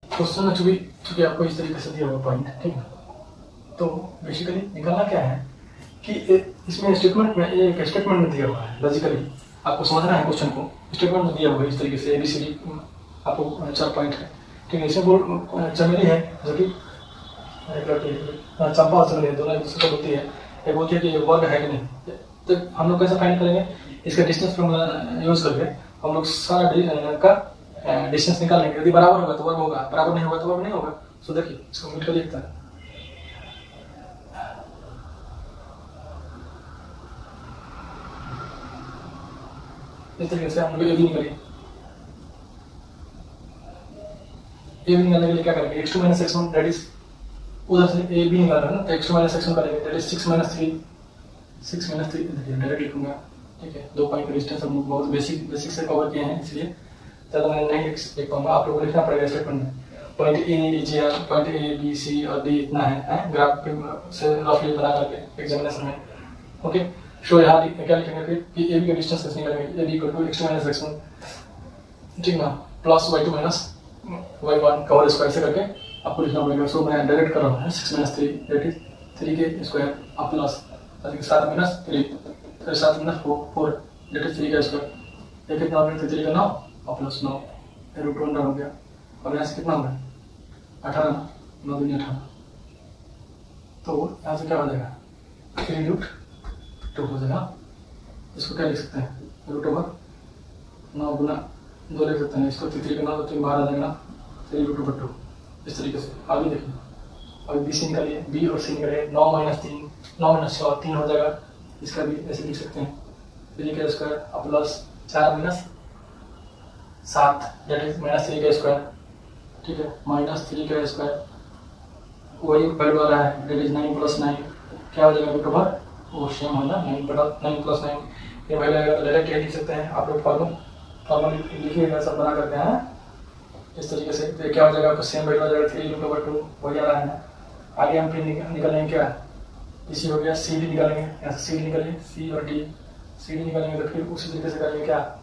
क्वेश्चन में चूंकि आपको इस तरीके से दिया हुआ पॉइंट, ठीक है, तो बेसिकली निकालना क्या है कि इसमें स्टेटमेंट में एक स्टेटमेंट में दिया हुआ है लॉजिकली आपको समझना है क्वेश्चन को, स्टेटमेंट में दिया हुआ है इस तरीके से ABCD आपको 4 पॉइंट है, ठीक है। इसमें चमेली है जो कि चंपा और चमेली दोनों एक दूसरे को बोलती है, एक बोलती है कि वर्ग है कि नहीं। तो हम लोग कैसे फाइंड करेंगे, इसका डिस्टेंस फॉर्मूला यूज करके हम लोग सारा का डिस्टेंस निकाल लेंगे। यदि बराबर होगा तो वर्ग होगा, बराबर नहीं होगा तो वर्ग नहीं होगा। सो देखिए इसको मिल कर लिखता है, इस तरीके से हम लोग ए बी निकालिए। ए बी निकालने के लिए क्या करेंगे, x2 - x1 दैट इज उधर से ए बी निकाल रहा है ना, तो x2 - x1 करेंगे दैट इज 6 - 3 देखिए डायरेक्ट लिखूंगा, ठीक है। 2 पॉइंट का डिस्टेंस हम लोग बहुत बेसिक से कवर किए हैं, इसलिए ज़्यादा मैं नहीं लिख पाऊंगा, आप लोगों को लिखना पड़ेगा स्टेटमेंट में। Point A G R, point A B C और डी इतना है ग्राफ से रफली बना करके एग्जामिनेशन में, ओके। शो यहाँ क्या लिखेंगे फिर कि ए बी का डिस्टेंस कैसे निकालेंगे, ए B equal to x2 - x1, ठीक ना, प्लस y2 - y1 का होल स्क्वायर से करके आपको लिखना पड़ेगा। सो मैं डायरेक्ट कर रहा हूँ 6 - 3 दैट इज 3 के स्क्वायर और प्लस 7 - 3 फिर 7 - 4 दैट इज 3 का स्क्वायर, ये कितना हो गया 3 का 9 और प्लस 9 √1 हो गया। और यहाँ से कितना हो गया 18, 9 दूनी 18, तो यहाँ से क्या हो जाएगा 3√2 हो जाएगा। इसको क्या लिख सकते हैं, √9 गुना 2 लिख सकते हैं, इसको 3 का 9 तो बाहर आ जाएगा 3√2 इस तरीके से। आगे देखिए, अभी बी सी निकालिए, बी और सी निकालिए, 9 - 3 9 - 6 3 हो जाएगा, इसका भी ऐसे लिख सकते हैं 3 का स्क्वायर और प्लस 4 - 7 दैट इज -3 का स्क्वायर, ठीक है, -3 का स्क्वायर वही वैल्यू आ रहा है दैट इज 9 + 9 क्या हो जाएगा √, वो सेम है ना 9 + 9 ये वैल्यू आएगा। डायरेक्ट ये लिख सकते हैं, आप लोग फॉर्मूला लिखिएगा सब बना करते हैं इस तरीके से, तो क्या हो जाएगा आपको सेम वैल्यू आ जाएगा 3√2 वही आ रहा है। आगे हम फिर निकालेंगे क्या, इसी हो गया सी डी निकालेंगे, यहाँ से सी डी निकालिए, सी और डी, सी डी निकालेंगे तो फिर उसी तरीके से करेंगे क्या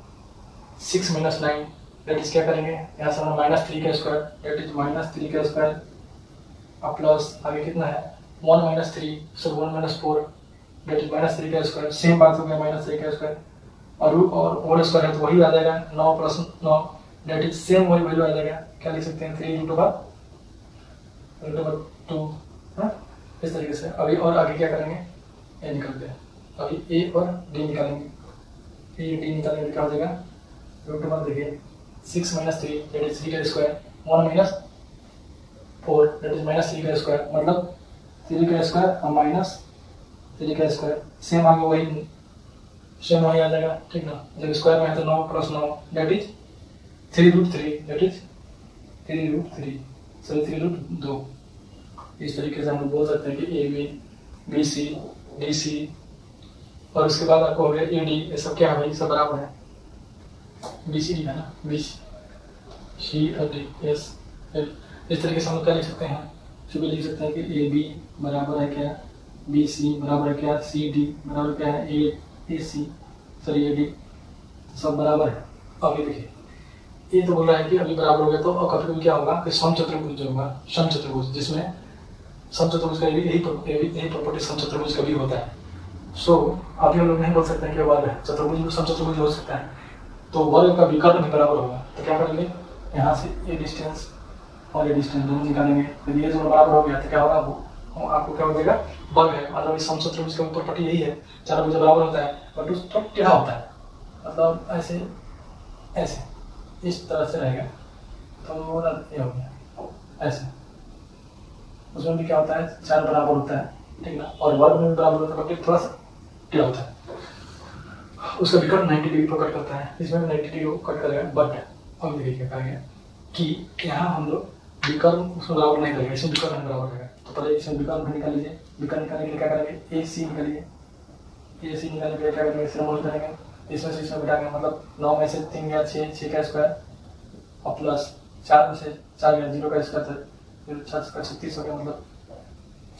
6 - 9 दैट इज क्या करेंगे, यहाँ से हम -3 का स्क्वायर दैट इज -3 का स्क्वायर और प्लस आगे कितना है 1 - 3 सो 1 - 4 दैट इज -3 का स्क्वायर, सेम बात हो गया -3 का स्क्वायर और होल स्क्वायर है तो वही आ जाएगा 9 + 9 दैट इज सेम वही वैल्यू आ जाएगा, क्या लिख सकते हैं 3√2 इस तरीके से। अभी और आगे क्या करेंगे, ए निकालते हैं, अभी ए और डी निकालेंगे, ए डी निकालेंगे क्या हो जाएगा √1 देखिए 6 - 3 दैट इज 3 का स्क्वायर 1 - 4 दैट इज -3 का स्क्वायर, मतलब 3 का स्क्वायर और -3 का स्क्वायर सेम आगे वही आ जाएगा, ठीक ना। जब स्क्वायर में है तो 9 + 9 दैट इज 3√3 दैट इज 3√2। इस तरीके से हम लोग बोल सकते हैं कि ए B B C D C और उसके बाद आपको हो गया ए डी, ये सब क्या है भाई सब बराबर है, बी सी डी है ना, बी सी और डी एस। इस तरीके से हम लोग क्या लिख सकते हैं, फिर लिख सकते हैं कि ए बी बराबर है क्या बी सी बराबर है क्या सी डी बराबर क्या है ए सी सॉरी ए डी, सब बराबर है। अभी देखिए ये तो बोल रहा है कि अभी बराबर हो गया, तो कभी कभी क्या होगा कि समचतुर्भुज जो होगा, समचतुर्भुज जिसमें समचतुर्भुज का यही प्रॉपर्टी समचतुर्भुज का भी होता है। सो अभी हम लोग नहीं बोल सकते हैं कि वर्ग है, चतुर्भुज में समचतुर्भुज हो सकता है, तो वर्ग का विकर्ण भी बराबर होगा। तो क्या करेंगे, यहाँ से ये डिस्टेंस और ये डिस्टेंस दोनों निकालेंगे, यदि ये दोनों बराबर हो गया तो क्या होगा, आपको क्या हो जाएगा वर्ग है। मतलब इस समचतुर्भुज का प्रॉपर्टी यही है, चारों भुजा बराबर होता है बट उस थोड़ा टेढ़ा होता है, मतलब ऐसे ऐसे इस तरह से रहेगा, तो ये हो गया ऐसे। उसमें भी क्या होता है, चार बराबर होता है, ठीक ना, और वर्ग में भी बराबर होता है बट थोड़ा सा टेढ़ा होता है, उसका विकर्ण 90 डिग्री पर कट करता है, इसमें 90 डिग्री को कट करेगा। बट अब देखिए क्या करेंगे कि यहाँ हम लोग विकर्ण उसमें बराबर नहीं करेंगे, इसमें विकर्ण बराबर रहेगा। तो पहले इसमें विकर्ण निकाल लीजिए, विकर्ण निकालने के लिए क्या करेंगे, ए सी निकालिए, ए सी निकालने के लिए क्या करेंगे, सिरमोल करेंगे, इसमें से इसमें घटाएंगे, मतलब 9 में से 3 गया 6 का स्क्वायर और प्लस 4 में से 4 गया 0 का स्क्वायर, फिर 6 का 36 हो गया, मतलब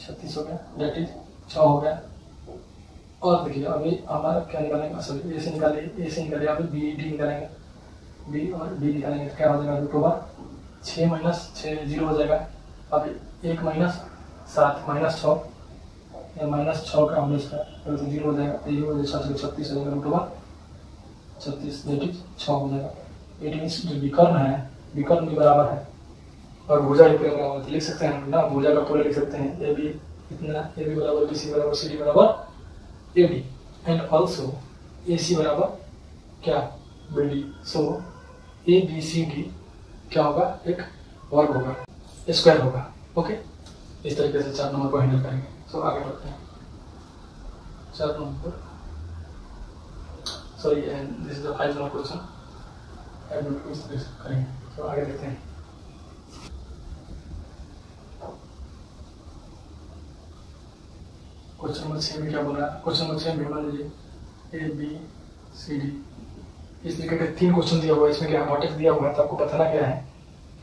36 हो गया दैट इज 6 हो गया। और देखिए अभी हमारा क्या निकालेंगे, सॉरी ए से निकालिए, अभी बी डी निकालेंगे, बी और डी निकालेंगे तो क्या हो जाएगा, √6 - 6 0 हो जाएगा। अभी 1 - 7 -6 -6 का होल स्क्वायर तो 0 हो जाएगा, तो ये हो जाएगा 36 हो जाएगा √। 36 दैट इज 6 हो जाएगा। इट मीन्स जो विकर्ण है विकर्ण भी बराबर है और भुजा भी बराबर है। लिख सकते हैं हम ना, भुजा का पूरा लिख सकते हैं ए बी इतना, ए बी बराबर बी सी बराबर सी डी बराबर A D and also A C बराबर क्या B D. So A B C D क्या होगा, एक वर्ग होगा, स्क्वायर होगा। ओके, इस तरीके से 4 नंबर को हैंडल करेंगे। सो आगे बढ़ते हैं 4 number, sorry this is the 5 number question करेंगे। तो आगे देखते हैं। क्वेश्चन नंबर 6 में क्या बोल रहा है? क्वेश्चन नंबर 6 में मान लीजिए ए बी सी डी इस तरीके के 3 क्वेश्चन दिया हुआ है। इसमें क्या वर्टेक्स दिया हुआ है, तो आपको बताना क्या है,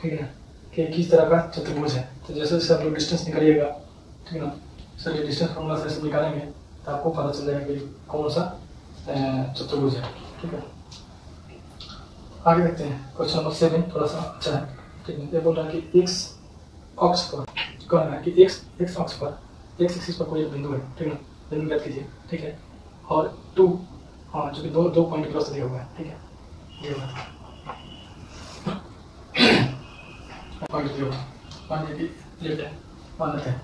ठीक है ना, कि किस तरह का चतुर्भुज है। तो जैसे जैसे आप लोग डिस्टेंस निकालिएगा, ठीक है ना, सर ये डिस्टेंस फॉर्मूला से निकालेंगे तो आपको पता चल जाएगा कि कौन सा चतुर्भुज है। ठीक है, आगे देखते हैं। क्वेश्चन नंबर 7 थोड़ा सा अच्छा है, ठीक है। ये बोल रहा है कि एक्स अक्ष पर कह रहा है कि एक्स अक्ष पर एक्स एक्सिस पर कोई एक बिंदु है, ठीक है ना, बिंदु ज्ञात कीजिए, ठीक है। और 2 हाँ जो कि दो पॉइंट क्रॉस दिया हुआ है, ठीक है, ये बात पॉइंट दिया हुआ मान लीजिए कि लेफ्ट है, मान लेते हैं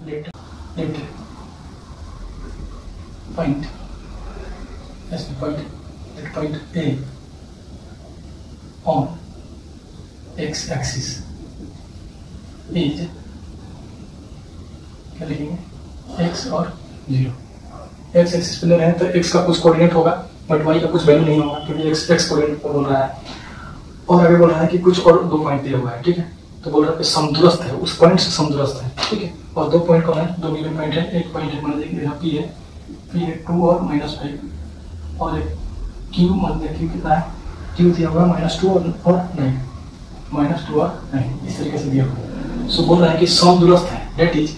लेफ्ट पॉइंट ऐसे point A on x axis is क्या लिखेंगे, एक्स और 0। एक्स एक्सिस पे ले रहे हैं तो एक्स का कुछ कोऑर्डिनेट होगा बट वाई का कुछ वैल्यू नहीं होगा क्योंकि एक्स कोऑर्डिनेट पर बोल रहा है। और आगे बोल रहा है कि कुछ और 2 पॉइंट दिया हुआ है, ठीक है। तो बोल रहा है कि समदूरस्थ है, उस पॉइंट से समदूरस्थ है, ठीक है। और 2 पॉइंट कौन है, 2 गिवन पॉइंट है। एक पॉइंट है मान लीजिए यहाँ पी है 2 और -5 और एक क्यू मान लीजिए क्यू कितना है, क्यू दिया हुआ है -2 और 9 -2 और 9 इस तरीके से दिया हुआ है। सो बोल रहा है कि समदूरस्थ है, डेट इज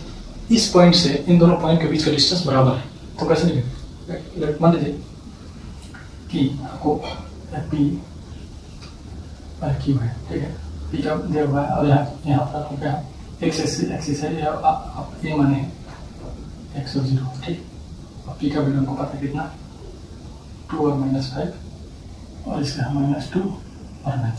इस पॉइंट से इन दोनों पॉइंट के बीच का डिस्टेंस बराबर है। तो कैसे लिखेंगे, मान लीजिए कि आपको पी क्यू है, ठीक है, पी का दिया हुआ है और यहाँ पर आपको क्या एक्स एक्सिस है, आप ये माने एक्स और 0, ठीक। और पी का वैल्यू हमको पता है कितना 2 और -5 और इसका -2 और 9,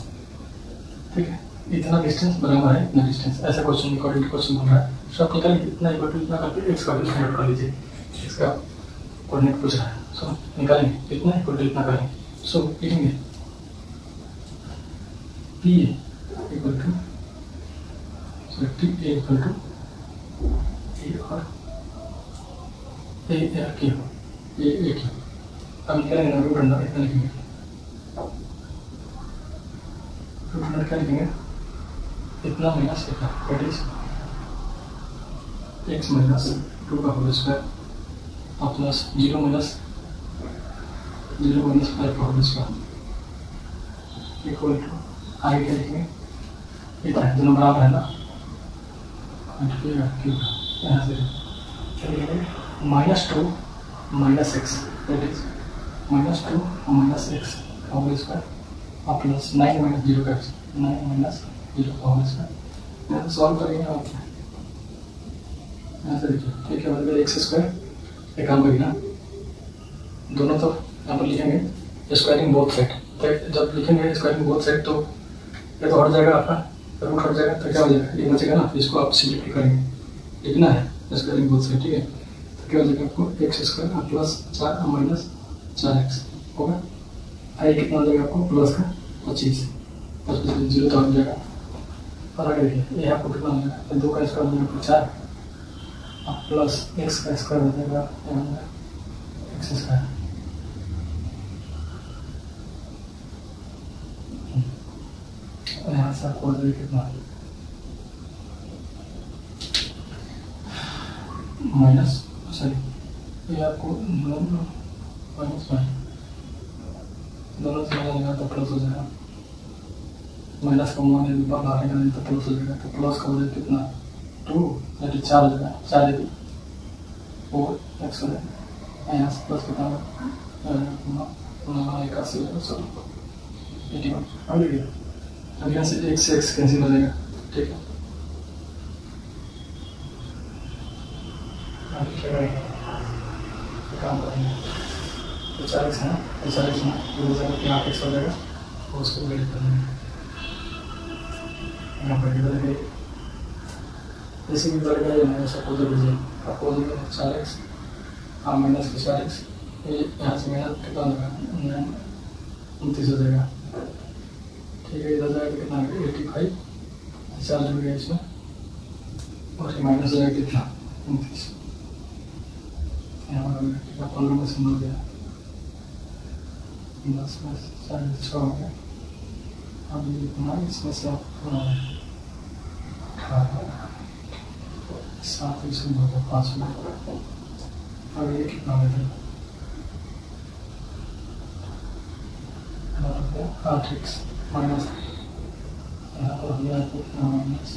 ठीक है। इतना डिस्टेंस बराबर है इतना डिस्टेंस। ऐसा क्वेश्चन कोऑर्डिनेट क्वेश्चन बन रहा है। सब निकाल इतना इक्वल टू इतना करके एक्स का वैल्यू फाइंड कर लीजिए। इसका कोऑर्डिनेट पूछ रहा है, सो निकालेंगे इतना इक्वल टू इतना करेंगे। सो लिखेंगे P equal to P A equal to A और ए क्यू ए क्यू। अब निकालेंगे ना रूट अंडर इतना लिखेंगे, रूट अंडर क्या लिखेंगे इतना माइनस इतना, दैट इज एक्स माइनस 2 का होल स्क्वायर और प्लस 0 माइनस 5 का होल स्क्वायर इक्वल टू आगे क्या लिखेंगे इतना है, दोनों बराबर है ना, यहाँ से क्या लिखेंगे -2 -x दैट इज -2 और -x का होल स्क्वायर और प्लस 9 - 0 का 9 - 0 का होल स्क्वायर। यहाँ से सॉल्व करेंगे और क्या यहाँ से देखिए, ठीक है, मतलब एक्स स्क्वायर एक काम करिए ना, दोनों तो यहाँ पर लिखेंगे स्क्वायरिंग बोथ साइड। तो जब लिखेंगे स्क्वायरिंग बोथ साइड तो ये तो हट जाएगा, आपका रूट हट जाएगा, तो क्या हो जाएगा ये बचेगा ना, इसको आप सिम्प्लीफाई करेंगे, लिखना है स्क्वायरिंग बोथ साइड, ठीक है। तो क्या हो जाएगा आपको एक्स स्क्वायर और प्लस 4 और -4x होगा। आई कितना हो जाएगा आपको प्लस का 25 0 तो हट जाएगा। और आगे देखिए ये आपको कितना हो जाएगा 2 का स्क्वायर हो जाएगा 4 प्लस एक्स का स्क्वायर हो जाएगा एक्स स्क्वायर। यहाँ से आपको कितना माइनस, सॉरी ये आपको माइनस दोनों से मिलाएगा तो प्लस हो जाएगा, माइनस का बाहर निकालेंगे तो प्लस हो जाएगा। तो प्लस का हो जाएगा कितना 2 यानी 4 हो जाएगा, 4 यदि 4 एक्स हो जाएगा, यहाँ से प्लस कितना होगा 81 हो जाएगा, सॉरी 81। अब यहाँ से x कैंसिल हो जाएगा, ठीक है। काम करेंगे तो 4x है, तो 4x में इधर जाकर के 8x हो जाएगा और उसको डिवाइड कर देंगे। यहाँ पर इधर है जैसे कि बढ़ेगा या नहीं सबको दे दीजिए, आपको हो जाएगा 4x माइनस के 4x, ये यहाँ से मेहनत कितना हो जाएगा 29 हो जाएगा। ठीक है, इधर जाएगा कितना 85, 4 जुड़ गया इसमें और ये माइनस हो जाएगा कितना 29, यहाँ पर 15 में से हो गया 10 में 6 हो गया। अब ये कितना इसमें से आप 7 इसमें हो गया 5 में। अब ये कितना हो गया 8x माइनस यहाँ पर हो गया कितना माइनस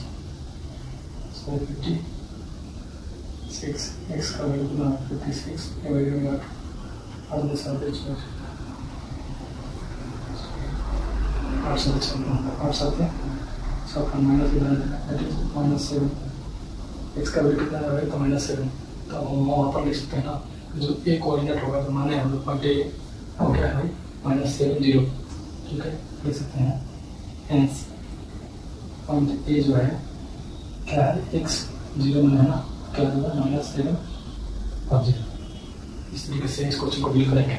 56, x का वैल्यू कितना 56, ये वैल्यू में 8 से 8 है 7 माइनस माइनस 7, x का वैल्यू कितना है तो माइनस 7। तो हम वहाँ पर लिख सकते हैं ना जो ए कोऑर्डिनेट होगा तो माने हम लोग पॉइंट ए और क्या है भाई -7 0। ठीक है, लिख सकते हैं हेंस पॉइंट ए जो है क्या है x 0 में है ना, क्या होगा -7 और 0। इस तरीके से इस क्वेश्चन को डील करेंगे।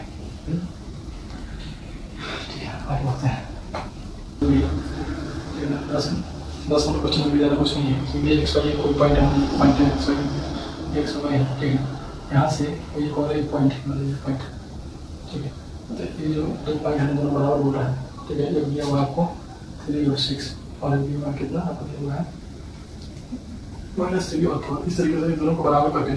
ठीक है, आगे बढ़ते हैं। 10 नंबर क्वेश्चन में भी ज़्यादा कुछ नहीं है, ये x वाई कोई पॉइंट है, पॉइंट है x वाई है। ठीक है, यहाँ से कोई और एक पॉइंट पॉइंट। ठीक है, तो ये जो 2 पॉइंट है दोनों बराबर बोल रहा है। ठीक है, एक दिया हुआ आपको 3 और 6 और एक दिया हुआ कितना आपको दिया हुआ है -3 और 4। इस तरीके से दोनों को बराबर करके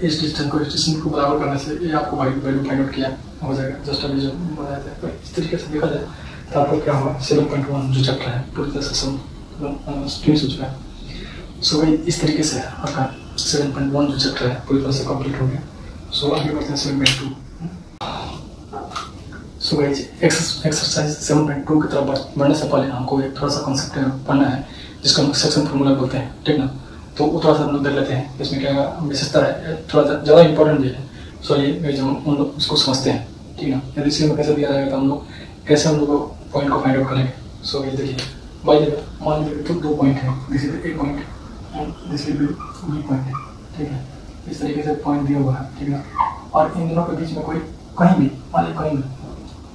इस डिस्टेंस को बराबर करने से ये आपको वैल्यू फाइंड आउट किया हो जाएगा। जस्ट अभी जो बताया था, तो इस तरीके से देखा जाए तो आपको क्या हुआ 7.1 जो चैप्टर है पूरी तरह से फिनिश हो चुका है। सो भाई इस तरीके से आपका 7.1 जो चैप्टर है पूरी तरह से कंप्लीट हो गया। सो आगे बढ़ते हैं 7.2। सो भाई एक्सरसाइज 7.2 की तरफ बढ़ने से पहले हमको एक थोड़ा सा कॉन्सेप्ट पढ़ना है जिसको हम सेक्शन फार्मूला बोलते हैं। ठीक ना, तो वो थोड़ा सा हम लोग देख लेते हैं इसमें क्या विशेषता है, थोड़ा ज़्यादा इंपॉर्टेंट है। सो ये जो हम लोग उसको समझते हैं। ठीक ना, यदि इसी में कैसे दिया जाएगा तो हम लोग कैसे हम लोग को पॉइंट को फाइंड आउट करेंगे। सो ये देखिए बाई जगह मान लीजिए तो 2 पॉइंट है, this is A point and this will be B point है। ठीक है, इस तरीके से पॉइंट दिया हुआ है। ठीक है, और इन दोनों के बीच में कोई कहीं भी मान लीजिए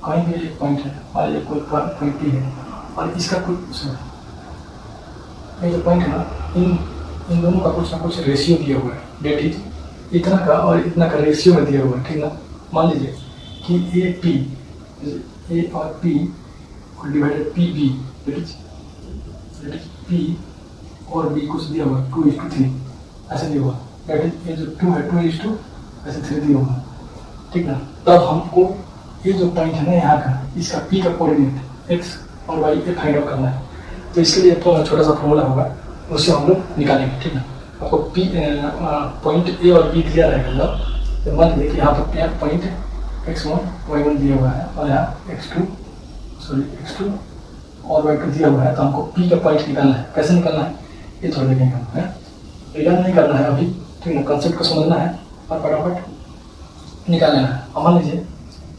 कहीं भी एक पॉइंट है, मान लीजिए कोई पॉइंट पी है और इसका कोई ये जो पॉइंट है ना इन दोनों का कुछ ना कुछ रेशियो दिया हुआ है, डेट इज इतना का और इतना का रेशियो में दिया हुआ है। ठीक ना, मान लीजिए कि ए और P divided P B that is P और बी कुछ दिया हुआ 2:3 ऐसे दिया हुआ, डेट इज ये जो 2 है 2:2 ऐसे 3 दिया हुआ। ठीक ना, तब हमको ये जो पॉइंट है ना यहाँ का इसका पी का कोऑर्डिनेट एक्स और वाई ये फाइंड आउट करना है। तो इसके लिए तो छोटा सा फॉर्मूला होगा उससे हम लोग निकालेंगे। ठीक ना, आपको पी पॉइंट ए और बी दिया रहेगा मतलब, तो मान लीजिए कि यहाँ पर पॉइंट x1 y1 दिया हुआ है और यहाँ x2 और y2 दिया हुआ है। तो हमको p का पॉइंट निकालना है। कैसे निकालना है ये थोड़ा देखेंगे हम, है याद नहीं करना है अभी। ठीक है, कंसेप्ट को समझना है और फटाफट निकाल लेना है। अब मान लीजिए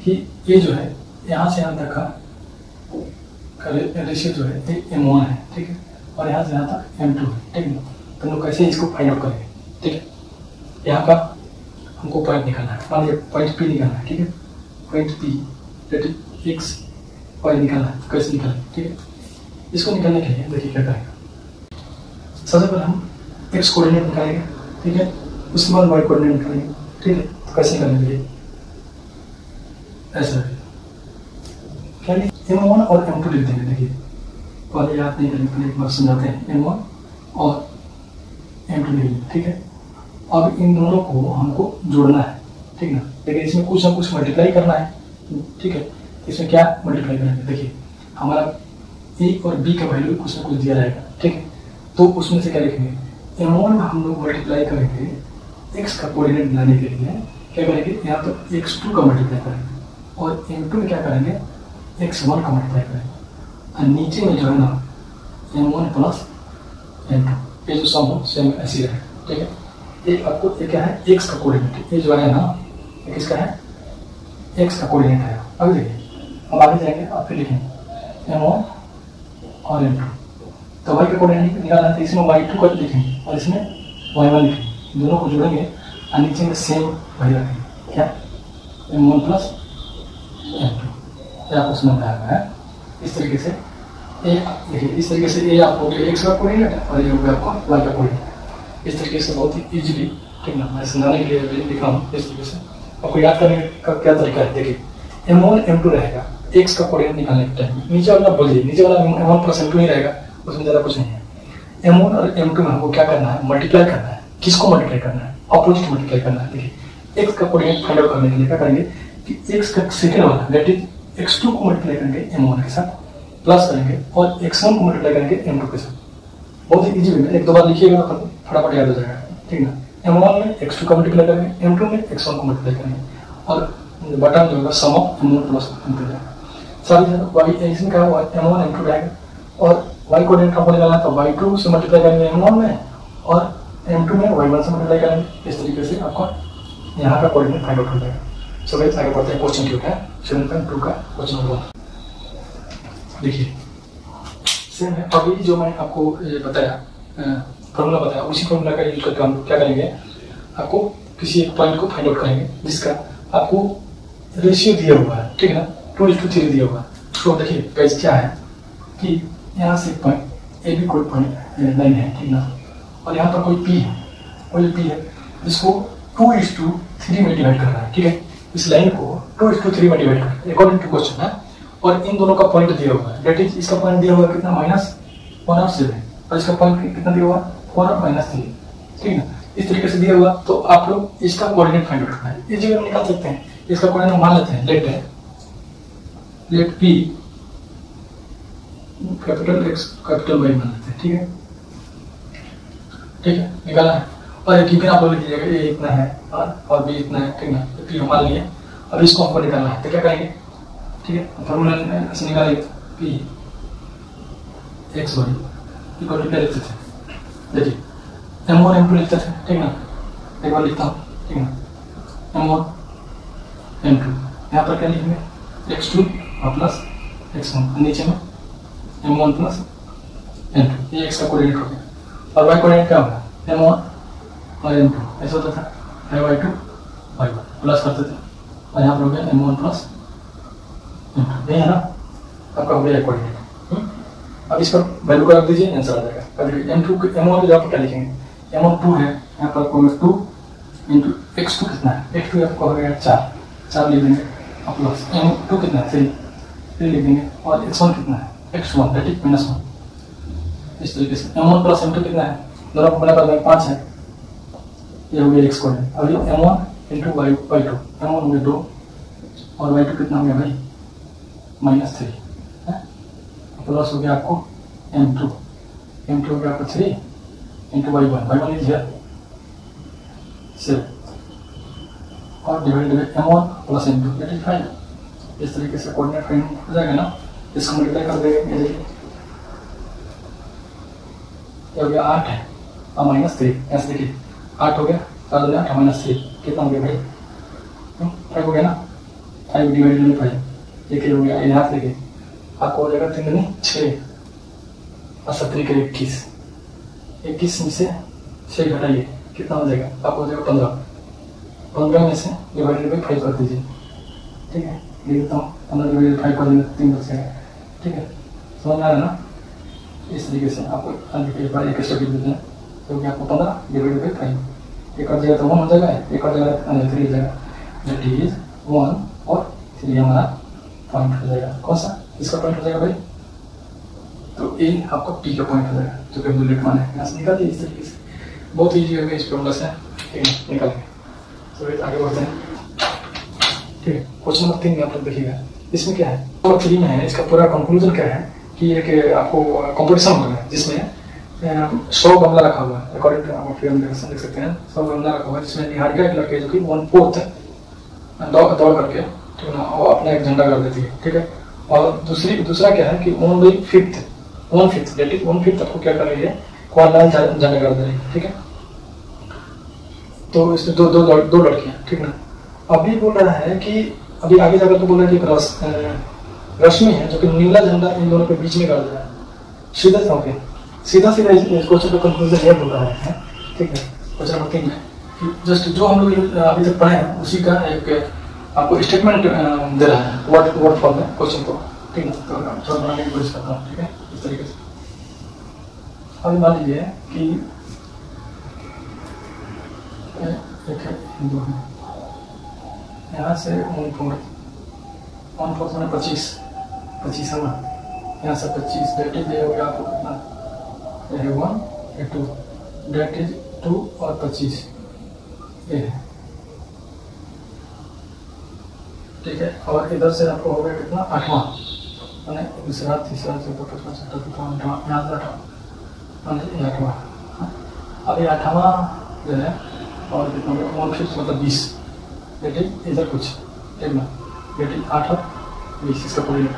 कि ये जो है यहाँ से यहाँ तक का रेशियो जो है m1 है। ठीक है, और यहाँ से यहाँ तक m2 है। ठीक है, तो हम लोग कैसे इसको फाइंड आउट करेंगे। ठीक है, यहाँ का हमको पॉइंट निकालना है, मान लीजिए पॉइंट पी निकालना है। ठीक है, point P that is X Y निकालना है। तो कैसे निकालेंगे। ठीक है, इसको निकालने के लिए देखिए क्या करेंगे। सबसे पहले हम एक्स कोऑर्डिनेट निकालेंगे। ठीक है, उसके बाद वाई कोऑर्डिनेट निकालेंगे। ठीक है, तो कैसे निकालेंगे ऐसा क्या m1 और m2 लिख देंगे। देखिए पहले याद नहीं करेंगे, पहले एक बार समझाते हैं। m1 और m2 लिख लेंगे। ठीक है, अब इन दोनों को हमको जोड़ना है। ठीक ना, लेकिन इसमें कुछ ना कुछ मल्टीप्लाई करना है। ठीक है, इसमें क्या मल्टीप्लाई करेंगे। देखिए हमारा ए और बी का वैल्यू कुछ ना कुछ दिया रहेगा। ठीक है, तो उसमें से क्या लिखेंगे m1 में हम लोग मल्टीप्लाई करेंगे x का कोऑर्डिनेट लाने के लिए क्या करेंगे, यहाँ पर x2 का मल्टीप्लाई करेंगे और m2 में क्या करेंगे x1 का मल्टीप्लाई करेंगे और नीचे में जो है ना m1 प्लस m2 ये जो सम हो सेम ऐसी रहेगा। ठीक है, ये आपको ये क्या है x का कोऑर्डिनेट, ये जो है ना ये किसका है एक्स का कोऑर्डिनेट है। अब देखिए अब आगे जाएंगे और फिर लिखेंगे M1 और M2। तो y का कोऑर्डिनेट निकालना है तो इसमें y2 का लिखेंगे और इसमें y1 लिखेंगे, दोनों को जोड़ेंगे और नीचे में सेम वही रखेंगे, क्या M1 प्लस M2। ये आपको समझ में आएगा है। इस तरीके से ए देखिए, इस तरीके से ए आपको एक्स का कोऑर्डिनेट है और ये हो गया आपको y का कोऑर्डिनेट। इस तरीके से बहुत ही इजीली, ठीक ना, मैं समझाने के लिए लिखा हूँ। इस तरीके से आपको याद करने का क्या तरीका है, देखिए M1 M2 रहेगा एक्स का कोऑर्डिनेट निकालने के टाइम, नीचे वाला बोलिए, नीचे वाला M1 प्लस M2 ही रहेगा, उसमें ज़्यादा कुछ नहीं है। M1 और M2 में हमको क्या करना है, मल्टीप्लाई करना है। किसको मल्टीप्लाई करना है, अपोजिट मल्टीप्लाई करना है। देखिए एक्स का कोऑर्डिनेट फाइंड आउट करने के लिए क्या करेंगे कि एक्स का सेकेंड वाला दैट इज x2 को मल्टीप्लाई करेंगे M1 के साथ, प्लस करेंगे और x1 को मल्टीप्लाई करेंगे M2 के साथ। बहुत ही इजी वे में, एक दो बार लिखिएगा तो फटाफट याद हो जाएगा, ठीक ना। M1 में x2 का मल्टीप्लाई करेंगे, M2 में x1 को मल्टीप्लाई करेंगे और बटन जो होगा सम ऑफ M1 प्लस M2 रहेगा। सारी जगह y इसमें क्या होगा M1 M2 रहेगा और y कोऑर्डिनेट हमको निकालना है तो y2 से मल्टीप्लाई करेंगे M1 में और M2 में y1 से मल्टीप्लाई करेंगे। इस तरीके से आपको यहाँ का कोऑर्डिनेट फाइंड आउट हो जाएगा। सो गाइस आगे बढ़ते हैं, क्वेश्चन क्यों है 7.2 का क्वेश्चन नंबर 1। देखिए सेम है, अभी जो मैंने आपको बताया फॉर्मूला बताया, उसी फॉर्मूला का यूज करके हम क्या करेंगे, आपको किसी एक पॉइंट को फाइंड आउट करेंगे जिसका आपको रेशियो दिया हुआ है, ठीक है ना, 2:3 दिया हुआ है। तो देखिए गाइस क्या है कि यहाँ से एक पॉइंट ए भी कोई पॉइंट लाइन है, ठीक ना, और यहाँ पर कोई पी है, कोई पी है जिसको 2:3 में डिवाइड कर रहा है, ठीक है। इस लाइन को 2:3 में डिवाइड कर अकॉर्डिंग टू क्वेश्चन है, और इन दोनों का पॉइंट दिया हुआ है, दैट इज इसका पॉइंट दिया हुआ है कितना -1 और 7 और इसका पॉइंट कितना दिया हुआ 4 और -3, ठीक है। इस तरीके से दिया हुआ तो आप लोग इसका कोऑर्डिनेट फाइंड आउट करना है, इस जगह निकाल सकते हैं। इसका कोऑर्डिनेट मान लेते हैं, let P capital X capital Y मान लेते हैं, ठीक है, ठीक है, निकाला है। और एक आप लोग लिख लीजिएगा ये इतना है और B इतना है, ठीक ना, तो मान लिए। अब इसको हमको निकालना है तो क्या करेंगे, ठीक है, फॉर्मूला से निकालेंगे P X Y equal to क्या लिखते थे, देखिए M1 M2 लिखते थे, ठीक ना, एक बार लिखता हूँ, ठीक ना, M1 M2 यहाँ पर क्या लिखेंगे x2 और प्लस x1, नीचे में M1 प्लस M2, ये x का कोऑर्डिनेट हो गया। और y कोऑर्डिनेट क्या होगा M1 और M2, ऐसा होता था y2 y1 प्लस करते थे और यहाँ पर हो गया M1 प्लस M2, यही है ना आपका हो गया कोऑर्डिनेट। अब इस पर वैल्यू का रख दीजिए, आंसर आ जाएगा। अब M2 M1 के जगह पर क्या लिखेंगे, M1 2 है, यहाँ पर आपको 2 इंटू x2 कितना है, x2 आपको हो गया 4 लिख देंगे और प्लस M2 कितना है 3 लिख देंगे और x1 कितना है x1 दैट इज -1। इस तरीके से M1 प्लस M2 कितना है, दोनों को बराबर देंगे 5 है, ये हो गया x कोऑर्डिनेट। अब ये M1 इंटू y2, M1 हो गया 2 और y2 कितना हो गया भाई -3 है, प्लस हो गया आपको M2 हो गया आपको 3 इंटू y1 इज हियर 7 और divide by M1 plus M2 that is 5। इस तरीके से कोऑर्डिनेट फाइंड हो जाएगा ना, इसको मल्टीप्लाई कर देंगे, ये देखिए ये हो गया 8 है और -3, ऐसे देखिए 8 हो गया 4 2 8 -3 कितना हो गया भाई 5 हो गया ना, 5 डिवाइड बाय 5 ये क्या हो गया, यहाँ देखिए आपको हो जाएगा 3 दूनी 6 और 7 के 21 में से 6 घटाइए कितना हो जाएगा, आपको हो जाएगा 15 में से डिवाइडेड बाई 5 कर दीजिए, ठीक है, लिख देता हूँ 15 डिवाइडेड बाई 5 कर देंगे 3 बच जाएगा, ठीक है, समझ में आ रहा है ना। इस तरीके से आपको एक बार एक स्टेप लिख देते हैं, क्योंकि आपको 15 डिवाइडेड बाई 5 एक और जगह तो 1 हो जाएगा, एक और जगह 3 हो जाएगा, दैट इज 1 और 3 हमारा पॉइंट हो जाएगा। कौन सा इसका पॉइंट हो जाएगा भाई, तो ए आपका पी का पॉइंट हो जाएगा जो कि बुलेट मान है, यहाँ से निकालिए। इस तरीके से बहुत ईजी होगा, इस फॉर्मूला से ठीक है निकालेंगे। तो आगे बढ़ते हैं, ठीक है। क्वेश्चन नंबर 3 में आप लोग देखिएगा, इसमें क्या है नंबर 3 में है, इसका पूरा कंक्लूजन क्या है कि एक आपको कंपटीशन हो रहा है जिसमें 100 गमला रखा हुआ है, अकॉर्डिंग टू आप फिगर में देख सकते हैं 100 गमला रखा हुआ है, जिसमें निहारिका एक लड़के जो कि 1/4 दौड़ करके ठीक है ना, वो अपना एक झंडा कर देती है, ठीक है। और दूसरा क्या है कि 1/5 दैट इज 1/5 आपको क्या कर रही है, क्वाड्रांट झंडा कर दे रही है, ठीक है। तो इसमें दो लड़कियां, ठीक ना। अभी बोल रहा है कि अभी आगे जाकर तो बोल रहे हैं कि रश्मि है जो कि नीला झंडा इन दोनों के बीच में गाड़ दिया है। सीधा सा ओके, सीधा सीधा इस क्वेश्चन का कंक्लूजन ये बोल रहा है, ठीक है। क्वेश्चन नंबर 3 में जस्ट जो हम लोग अभी तक पढ़े हैं उसी का एक आपको स्टेटमेंट दे रहा है वर्ड फॉर्म में क्वेश्चन को, ठीक है। तो थोड़ा बनाने की कोशिश करता हूँ, ठीक है, इस तरीके से। अभी मान लीजिए कि एक है हिंदू है, यहाँ से 1/4 मैंने 25 है ना, यहाँ से 25 डेट इज ये हो गया आपको कितना, ये है 1 ये 2 डेट इज 2 और 25 ये है, ठीक है। और इधर से आपको हो गया कितना 8वां, मैंने दूसरा तीसरा चौथा पांचवा छठा सातवां आठवां, यहाँ से 8वां। अब ये 8वां जो है और कितना 1/5 मतलब 20 डेट इज इधर कुछ, ठीक ना, डेट इज 8 और 20 इसका कोऑर्डिनेट है,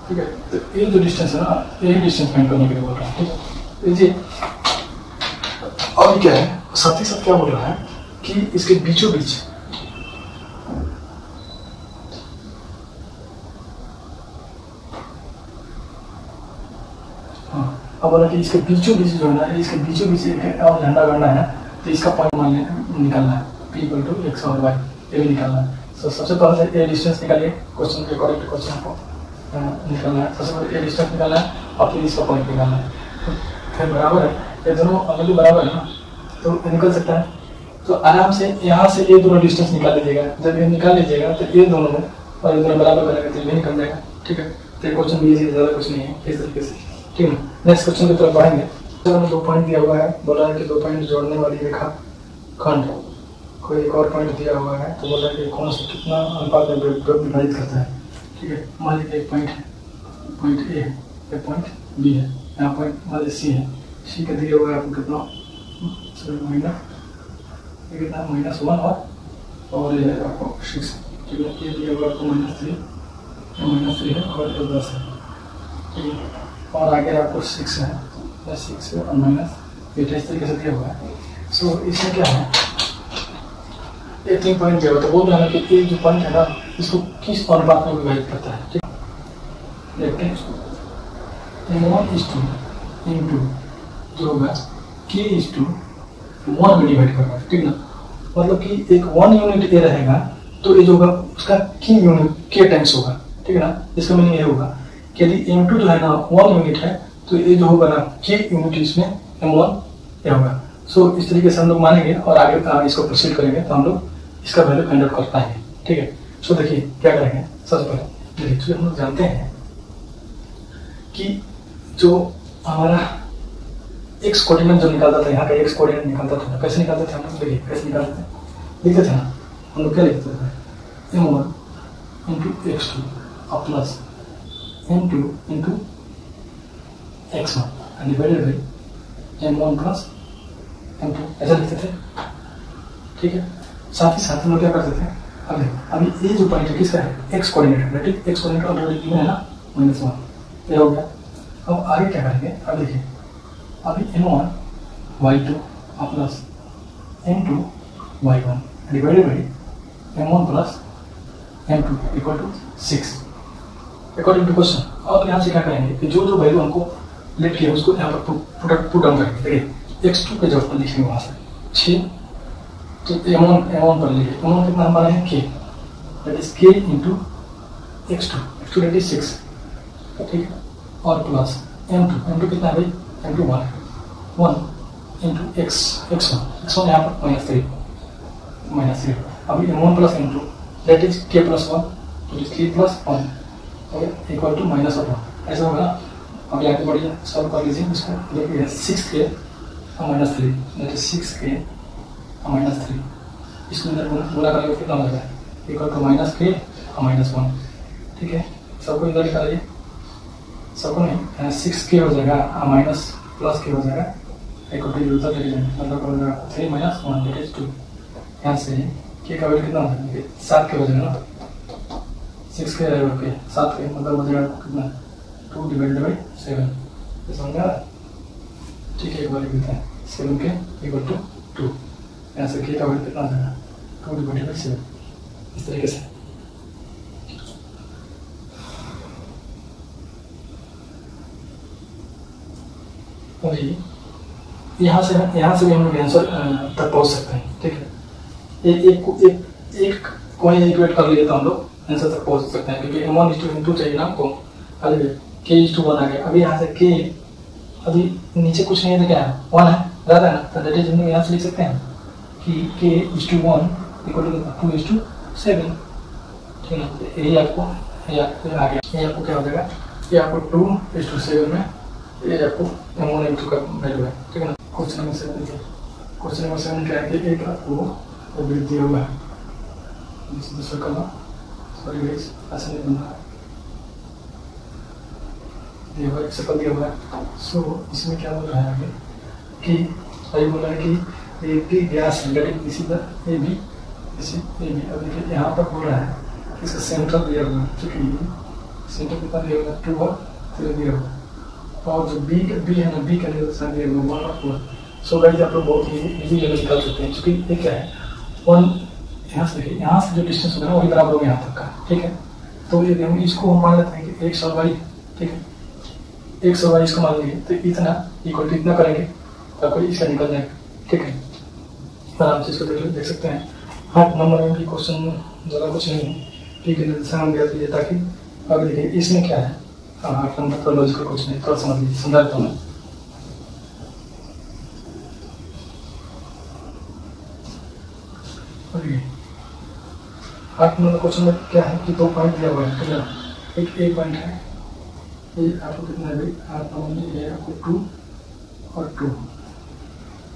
ठीक है। तो ये जो डिस्टेंस है ना, यही डिस्टेंस फाइंड करने के लिए बोल रहा है, ठीक है। ये अभी क्या है, साथ ही साथ क्या बोल रहा है कि इसके बीचों बीच अब बोला कि इसके बीचों बीच जो है ना, इसके बीचों बीच एक और झंडा गाड़ना है, तो इसका पॉइंट निकालना है p = x और y, ये भी निकालना है। तो सबसे पहले ये डिस्टेंस निकालिए, क्वेश्चन के अकॉर्डिंग क्वेश्चन आपको निकालना है। सबसे पहले ये डिस्टेंस निकालना है और फिर इसका पॉइंट निकालना है। तो फिर बराबर है, ये दोनों अगर बराबर है ना तो निकल सकता है। तो आराम से यहाँ से ये दोनों डिस्टेंस निकाल लीजिएगा, जब ये निकाल लीजिएगा तो ये दोनों और ये दोनों बराबर करेंगे तो ये निकल जाएगा, ठीक है। तो ये क्वेश्चन भी ज़्यादा कुछ नहीं है इस तरीके से, ठीक है। नेक्स्ट क्वेश्चन की तरफ बढ़ेंगे। तो 2 पॉइंट दिया हुआ है, बोला है कि 2 पॉइंट जोड़ने वाली रेखा खंड, कोई एक और पॉइंट दिया हुआ है, तो बोल रहा है कि कौन सा कितना अनुपात में विभाजित करता है, ठीक है। मान लीजिए एक पॉइंट है, पॉइंट ए है, एक पॉइंट बी है, यहाँ पॉइंट मान लीजिए सी है, सी का दिया हुआ है आपको कितना -1 और ये आपको 6, ठीक है। ये दिया हुआ आपको -3 है और ये 10 है, ठीक है। और आगे आपको 6 है, 6 है और -8 इस तरीके से दिया हुआ है। सो इसमें क्या है, ये 3 पॉइंट दिया हुआ, तो बोल रहा है कि ये जो पॉइंट है ना इसको किस अनुपात में विभाजित करता है, ठीक। देखते हैं M1:2 जो होगा K:1 में डिवाइड कर रहा है, ठीक ना। मतलब कि एक 1 यूनिट ए रहेगा तो ये जो होगा उसका K यूनिट K टाइम्स होगा, ठीक है ना। इसका मीनिंग ये होगा कि यदि M2 जो है ना 1 यूनिट है तो ये जो होगा ना K यूनिट इसमें M1 ये होगा। सो इस तरीके से हम लोग मानेंगे और आगे इसको प्रोसीड करेंगे तो हम लोग इसका वैल्यू फाइंड आउट कर पाएंगे, ठीक है। सो देखिए क्या करेंगे, सबसे पहले देखिए हम लोग जानते हैं कि जो हमारा एक्स कोऑर्डिनेट जो निकालता था, यहाँ का एक्स कोऑर्डिनेट निकालता था, कैसे निकालते थे हम लोग, देखिए कैसे निकालते थे, लिखते थे ना हम लोग, क्या लिखते थे M1 × x2 plus M2 × x1 divided by M1 + M2, ऐसा लिखते थे, ठीक है। साथ ही साथ हम लोग क्या करते थे, अभी ये जो पॉइंट है किसका है, एक्स कोऑर्डिनेट है, ठीक। एक्स कोऑर्डिनेट ऑलरेडी गिवन है ना -1, ये हो गया। अब आगे क्या करेंगे, अब देखिए अभी M1 y2 plus M2 y1 divided by M1 + M2 = 6 according to question. अब यहाँ से क्या करेंगे कि जो वैल्यू हमको लेट किया उसको यहाँ पर पुट डाउन करेंगे, देखिए x2 के जगह पर लिखेंगे वहाँ से 6, तो M1 पर लिखिए, M1 कितना हमारा है K, that is K × x2 that is 6, ठीक है। और प्लस M2 कितना है भाई, M2 1 × x1 यहाँ पर -3 अभी M1 + M2 that is K + 1 तो इज K + 1 इक्वल टू -1, ऐसा होगा ना। अब आगे बढ़िए, सॉल्व कर लीजिए इसको, देखिए 6K - 3 दैट इज 6K - 3, इसको अंदर गुणा करेंगे कितना हो जाएगा, इक्वल टू -K - 1, ठीक है। सबको इधर निकालिए, सबको नहीं 6K हो जाएगा +K हो जाएगा, इक्वल टू इधर लेके जाएंगे, मतलब हो जाएगा 3 - 1 दैट इज 2। यहाँ से K का वैल्यू कितना हो जाएगा, 7K हो जाएगा ना, 6K रहेगा K 7K मतलब हो जाएगा कितना 2 डिवाइडेड बाई 7, समझा, ठीक है। एक बार लिखते हैं 7K = 2, यहाँ से K का वैल्यू कितना आ जाएगा 2 डिवाइडेड बाई 7, इस तरीके से अभी यहाँ से भी हम लोग आंसर तक पहुँच सकते हैं, ठीक है। एक कोई इक्वेट कर लिए तो हम लोग आंसर तक पहुँच सकते हैं, क्योंकि m1:2 चाहिए ना हमको। अभी k:1 आ गया। अभी यहाँ से k अभी नीचे कुछ नहीं है तो क्या है, 1 है, ज़्यादा है ना, तो दैट इज हम लोग यहाँ से लिख सकते हैं कि k:1 इक्वल टू 2:7, ठीक है ना। यही आपको आ गया। ये आपको क्या हो जाएगा, ये आपको 2:7 में ये आपको m1m2 का वैल्यू है, ठीक है ना। क्वेश्चन नंबर 7 देखिए। क्वेश्चन नंबर 7 क्या है कि एक आपको वृद्धि हुआ है, दूसरा कलर, सॉरी गाइस ऐसा नहीं बन रहा है, दिया हुआ एक्सप्लेन दिया हुआ है। सो इसमें क्या बोल रहा है आगे कि अभी बोल रहा है कि एक भी guess that is the A B, अब देखिए यहाँ पर बोल रहा है कि इसका सेंटर दिया हुआ है, क्योंकि सेंटर कितना दिया हुआ है, 2 और 3 दिया हुआ है, और जो बी है ना, बी का निशान दिया हुआ है 1 और 4। सो गाइस आप लोग बहुत ही इजी लेवल निकाल सकते हैं, क्योंकि ये क्या है 1 यहाँ से देखिए, यहाँ से जो डिस्टेंस होगा वही बराबर होगा यहाँ तक का, ठीक है। तो ये हम इसको हम मान लेते हैं कि 100y, ठीक है, 100y इसको मान लीजिए, तो इतना इक्वल टू इतना करेंगे आपको इसका निकल जाएगा, ठीक है। आराम से इसको देख सकते हैं। 8 नंबर में भी क्वेश्चन ज़्यादा कुछ नहीं है, ठीक है, निशान दिया दीजिए ताकि अब देखिए इसमें क्या है। 8 नंबर तो लॉजिकल कुछ नहीं, थोड़ा समझ लीजिए, समझा देता हूँ मैं। और 8 नंबर क्वेश्चन में क्या है कि 2 पॉइंट दिया हुआ है, ठीक है। एक पॉइंट है, ये आपको कितना है भाई, 8 नंबर में ये आपको 2 और 2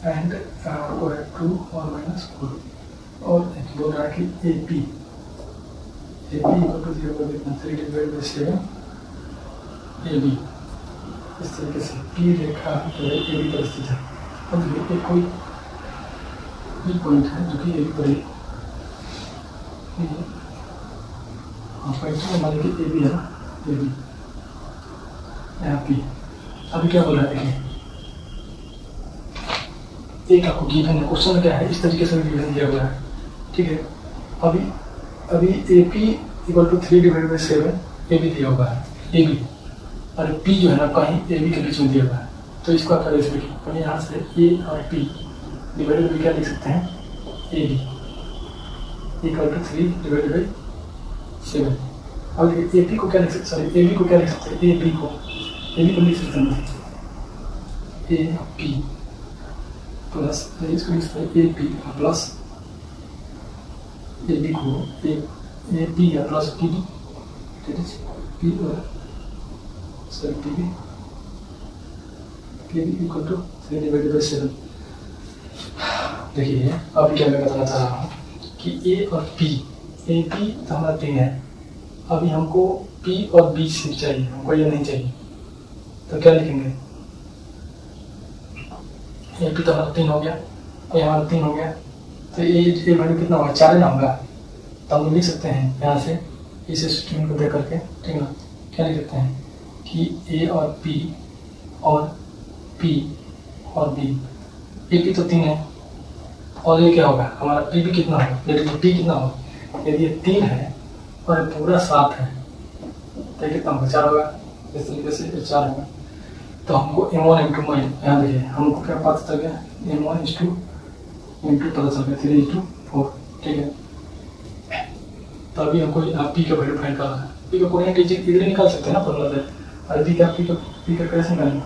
एंड आपको है 2 और -4, और बोल रहा है कि ए पी इक्वल टू 0 को कितना 3/7 ए बी। इस तरीके से पी रेखा जो है ए बी पर स्थित है। अब देखिए कोई बी पॉइंट है जो कि ए बी पर है, पॉइंट मान लीजिए ए बी है ना, ए बी यहाँ पी। अभी क्या बोल रहा है देखिए, एक आपको गिवन है, क्वेश्चन क्या है इस तरीके से गिवन दिया हुआ है, ठीक है। अभी A P equal to 3/7 A B दिया हुआ है, ए बी, और पी जो है ना कहीं ए बी के बीच में दिया हुआ है। तो इसको आप ऐसे लिखिए, तो यहाँ से ए और पी डिवाइडेड बाई क्या लिख सकते हैं, ए बी इक्वल टू 3/7। अब देखिए ए पी को क्या लिख सकते, सॉरी ए बी को क्या लिख सकते हैं, ए बी को लिख सकते हैं ए पी प्लस, इसको लिख सकते हैं A P plus A B को ए पी या प्लस पी बी, ठीक है, पी और sorry P B equal to 3/7। देखिए अभी क्या मैं बताना चाह रहा हूँ कि ए और पी, ए पी तो हमारा 3 है, अभी हमको पी और बी सिर्फ चाहिए, हमको ये नहीं चाहिए, तो क्या लिखेंगे, ए पी तो हमारा 3 हो गया, ये हमारा 3 हो गया, तो ये वैल्यू कितना होगा, 4 ना होगा। तो हम लिख सकते हैं यहाँ से इस स्टेटमेंट को दे करके, ठीक है ना, क्या लिख सकते हैं कि ए और पी और बी, ए पी तो 3 है, और ये क्या होगा हमारा पी भी कितना होगा, यदि पी कितना होगा, यदि ये 3 है और पूरा 7 है तो ये कितना होगा, 4 होगा। इस तरीके से ये 4 होगा। तो हमको m1 m2 में यहाँ देखिए हमको क्या पता चल गया, m1:m2 पता चल गया, 3:4, ठीक है। तो अभी हमको पी का वैल्यू फाइंड करना है, पी का कोई इजीली निकाल सकते हैं ना फॉर्मूला से। और पी का कैसे निकालेंगे,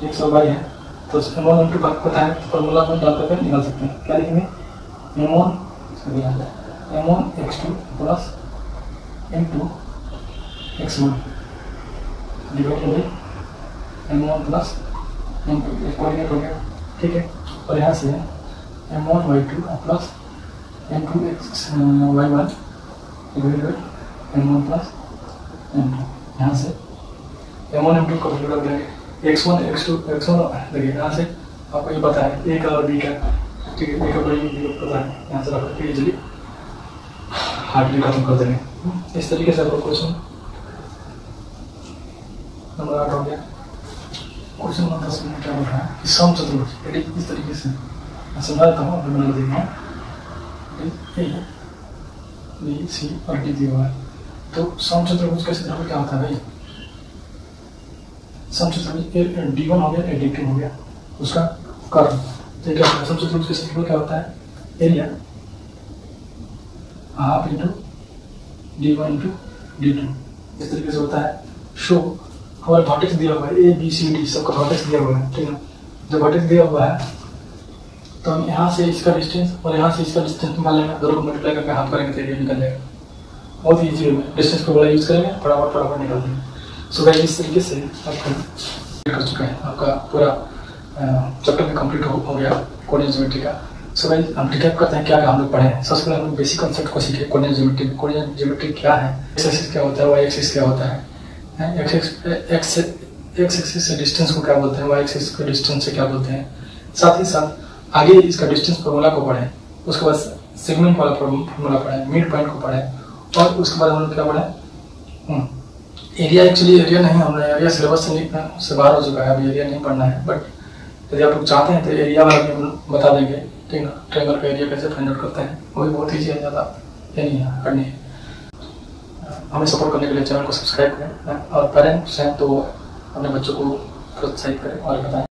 100y है तो m1 m2 पता है, तो फॉर्मूला में डाल करके निकाल सकते हैं। क्या लिखेंगे, m1 x2 plus m2 x1 divided by m1 plus m2, coordinate हो गया, ठीक है। और यहाँ से m1 y2 plus m2 y1 divided by m1 plus m2। यहाँ से m1 m2 को वैल्यू रख देंगे, x1 देखिए यहाँ से आपको ये पता है ए का और बी का, ठीक है, ए का बी का पता है, यहाँ से रख करके इजीली हार्डली खत्म कर देंगे। इस तरीके से आपको क्वेश्चन नंबर 8 हो गया। क्वेश्चन नंबर 10 में क्या बोल रहा है कि सम चतुर्भुज, इस तरीके से समझा देता हूँ, अपने बना देंगे ए बी सी और डी दिया हुआ है। तो सम चतुर्भुज का क्षेत्रफल क्या होता है भाई, समचतुर्भुज D1 हो गया, D2 हो गया, उसका कर्ल। तो क्या होता है, समचतुर्भुज के क्षेत्रफल क्या होता है, area half into D1 into D2, इस तरीके से होता है। शो हमारा वर्टेक्स दिया हुआ है, ABCD सबका वर्टेक्स दिया हुआ है, ठीक है। जब वर्टेक्स दिया हुआ है तो हम यहाँ से इसका डिस्टेंस और यहाँ से इसका डिस्टेंस निकाल लेंगे, दोनों को मल्टीप्लाई करके हाफ करेंगे तो एरिया निकल जाएगा। बहुत ईजी है, डिस्टेंस को बड़ा यूज करेंगे, फटाफट निकाल देंगे। सो गाइस इस तरीके से आपका कर चुका है, आपका पूरा चैप्टर भी कंप्लीट हो गया कोऑर्डिनेट ज्योमेट्री का। सो गाइस हम रिकैप करते हैं क्या हम लोग पढ़े हैं। सबसे पहले हम लोग बेसिक कॉन्सेप्ट को सीखे कोऑर्डिनेट ज्योमेट्री। कोऑर्डिनेट ज्योमेट्री क्या है, एक्स एक्सिस क्या होता है, वाई एक्सिस क्या होता है, एक्स एक्सिस से डिस्टेंस को क्या बोलते हैं, वाई एक्सिस के डिस्टेंस से क्या बोलते हैं। साथ ही साथ आगे इसका डिस्टेंस फार्मूला को पढ़ें, उसके बाद सेगमेंट वाला फार्मूला पढ़ें, मिड पॉइंट को पढ़ें, और उसके बाद हम लोग क्या पढ़ें, एरिया। एक्चुअली एरिया नहीं, हमने एरिया सिलेबस से बाहर हो चुका है, अभी एरिया नहीं पढ़ना है। बट यदि आप लोग चाहते हैं तो एरिया वाला भी हम बता देंगे, ठीक है। ट्रायंगल का एरिया कैसे फाइंड आउट करते हैं, वो भी बहुत ईजी है, ज़्यादा ये नहीं है, करनी है। हमें सपोर्ट करने के लिए चैनल को सब्सक्राइब करें, और पेरेंट्स हैं तो अपने बच्चों को प्रोत्साहित करें और बताएं।